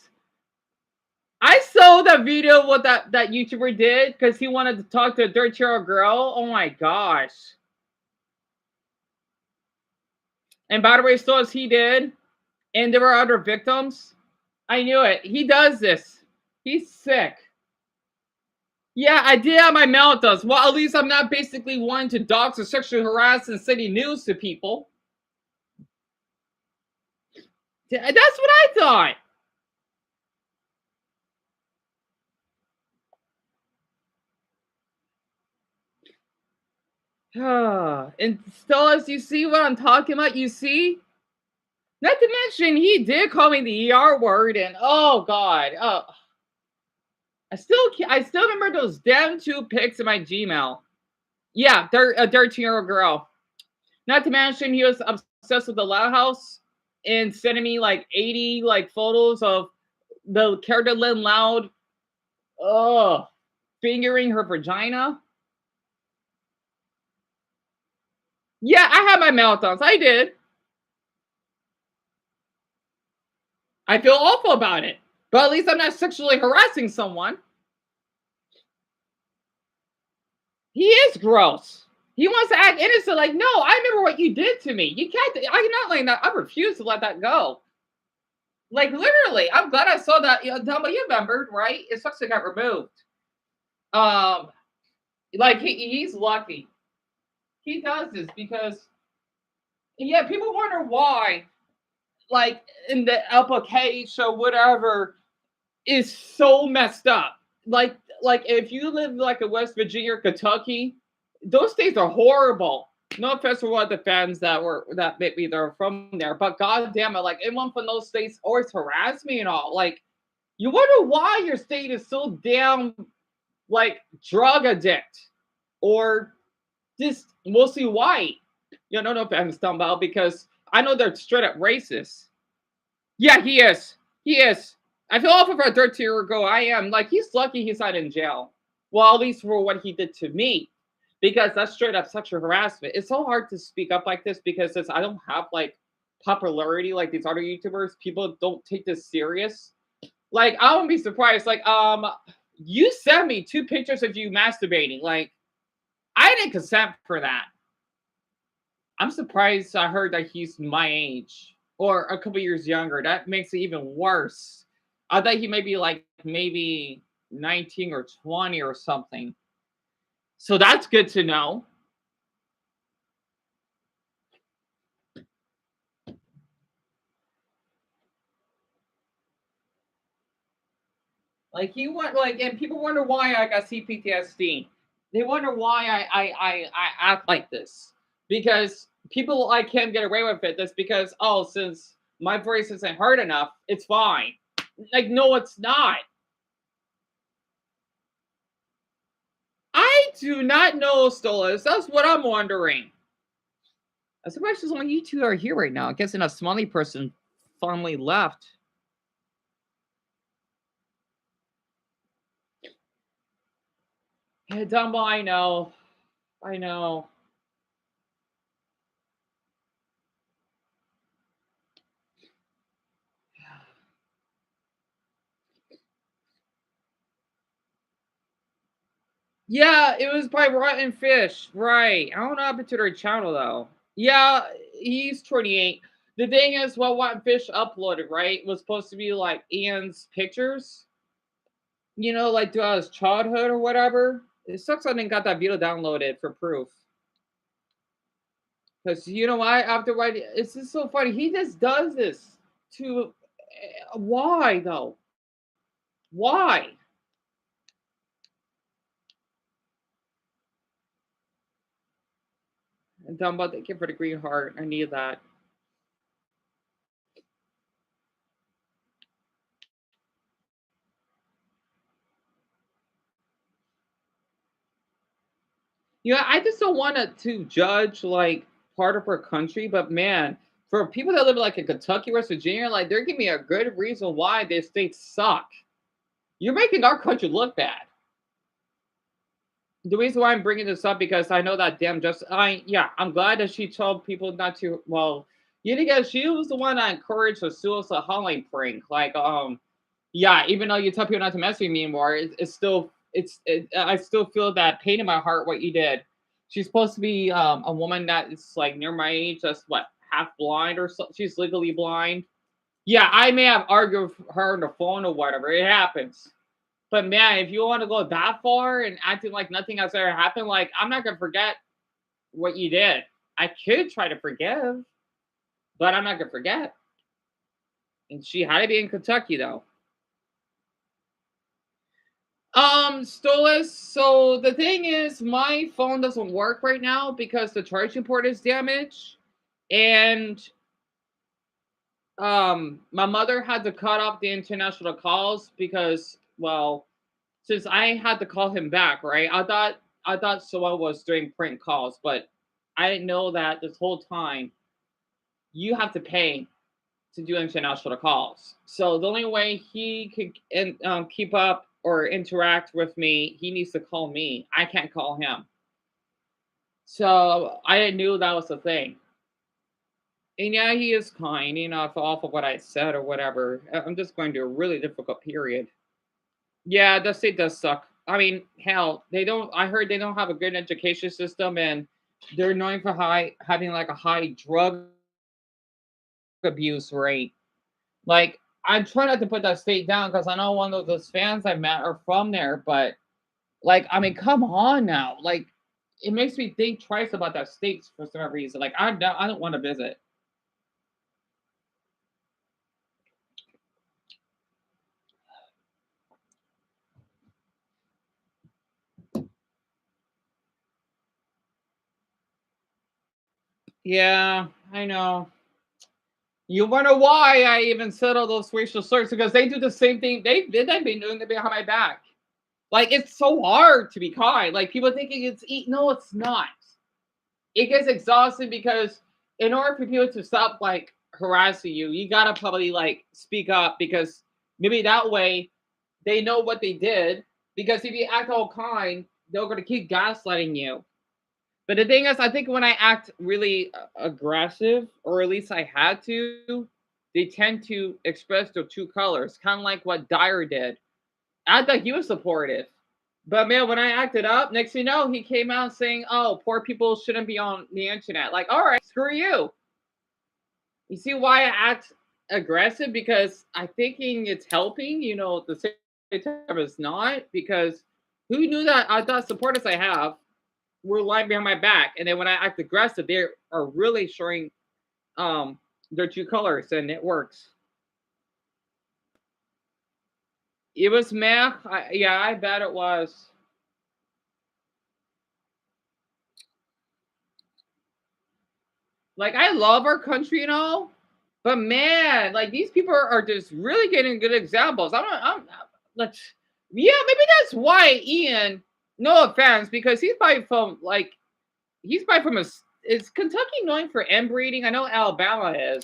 I saw that video what that YouTuber did because he wanted to talk to a 13-year-old girl. Oh my gosh. And by the way, so as he did, and there were other victims. I knew it. He does this. He's sick. Yeah, I did have my meltdowns. Well, at least I'm not basically wanting to dox or sexually harass and sending news to people. That's what I thought. And still, as you see what I'm talking about, you see? Not to mention, he did call me the ER word, and oh god, oh, I still remember those damn two pics in my Gmail. Yeah, they're a 13-year-old girl. Not to mention, he was obsessed with the Loud House and sending me like 80 like photos of the character Lynn Loud, fingering her vagina. Yeah, I had my meltdowns. I did. I feel awful about it, but at least I'm not sexually harassing someone. He is gross. He wants to act innocent, like, no, I remember what you did to me. You can't. I'm not letting that. I refuse to let that go. Like literally, I'm glad I saw that. You remembered, right? It sucks it got removed. Um, like he's lucky. He does this because yeah, people wonder why. Like in the application or whatever is so messed up. Like if you live like in West Virginia or Kentucky, those states are horrible. No offense to one of the fans that maybe they're from there, but goddamn it, like anyone from those states always harass me and all. Like you wonder why your state is so damn like drug addict or just mostly white. You know, no offense, Dumbbell, because I know they're straight up racist. Yeah, he is. He is. I feel awful for a 13-year ago. I am. Like, he's lucky he's not in jail. Well, at least for what he did to me. Because that's straight up sexual harassment. It's so hard to speak up like this because I don't have like popularity like these other YouTubers. People don't take this serious. Like, I wouldn't be surprised. Like, you sent me 2 pictures of you masturbating. Like, I didn't consent for that. I'm surprised I heard that he's my age or a couple years younger. That makes it even worse. I thought he may be like maybe 19 or 20 or something. So that's good to know. Like he went like, and people wonder why I got CPTSD. They wonder why I act like this because people like him get away with it. That's because since my voice isn't heard enough, it's fine. Like no, it's not. I do not know, Stolas. That's what I'm wondering. I'm surprised only you two are here right now. I guess a smelly person finally left. Yeah, Dumbo, I know. I know. Yeah, it was by Rotten Fish. Right. I don't know happened to their channel, though. Yeah, he's 28. The thing is, what Rotten Fish uploaded, right, was supposed to be like Ian's pictures. you know, like throughout his childhood or whatever. It sucks I didn't got that video downloaded for proof. Because you know why? After writing, it's just so funny. He just does this to. Why though? Why? And talking about the kid for the green heart. I need that. Yeah, I just don't want to judge like part of our country, but man, for people that live like in Kentucky, West Virginia, like they're giving me a good reason why their states suck. You're making our country look bad. The reason why I'm bringing this up because I know that damn just I'm glad that she told people not to. Well, you know, guys, she was the one that encouraged the suicide hotline prank. Like, yeah, even though you tell people not to mess with me anymore, I still feel that pain in my heart what you did. She's supposed to be a woman that is like near my age, that's what, half blind or so. She's legally blind. Yeah, I may have argued with her on the phone or whatever. It happens. But man, if you want to go that far and acting like nothing has ever happened, like I'm not gonna forget what you did. I could try to forgive, but I'm not gonna forget. And she had to be in Kentucky though. Stolas, so the thing is my phone doesn't work right now because the charging port is damaged. And my mother had to cut off the international calls because, well, since I had to call him back, right? I thought someone was doing prank calls, but I didn't know that this whole time you have to pay to do international calls. So the only way he could keep up or interact with me, he needs to call me. I can't call him. So I knew that was the thing. And yeah, he is kind, you know, for off of what I said or whatever. I'm just going through a really difficult period. Yeah, the state does suck. I mean, hell, they don't. I heard they don't have a good education system, and they're known for having like a high drug abuse rate. Like, I'm trying not to put that state down because I know one of those fans I met are from there, but like, I mean, come on now. Like, it makes me think twice about that state for some reason. Like, I don't want to visit. Yeah, I know. You wonder why I even said all those racial slurs because they do the same thing. They've been doing it behind my back. Like it's so hard to be kind. Like people thinking it's no, it's not. It gets exhausting because in order for people to stop like harassing you, you gotta probably like speak up because maybe that way they know what they did. Because if you act all kind, they're gonna keep gaslighting you. But the thing is, I think when I act really aggressive, or at least I had to, they tend to express their true colors, kind of like what Dyer did. I thought he was supportive. But man, when I acted up, next thing you know, he came out saying, "Oh, poor people shouldn't be on the internet." Like, all right, screw you. You see why I act aggressive? Because I'm thinking it's helping. You know, the same time it's not. Because who knew that? I thought supporters I have were lying behind my back, and then when I act aggressive, they are really showing their true colors, and it works. It was meh. Yeah, I bet it was. Like I love our country and all, but man, like these people are just really getting good examples. I'm let's yeah, maybe that's why Ian. No offense, because he's probably from like he's probably from a. Is Kentucky known for inbreeding? I know Alabama is.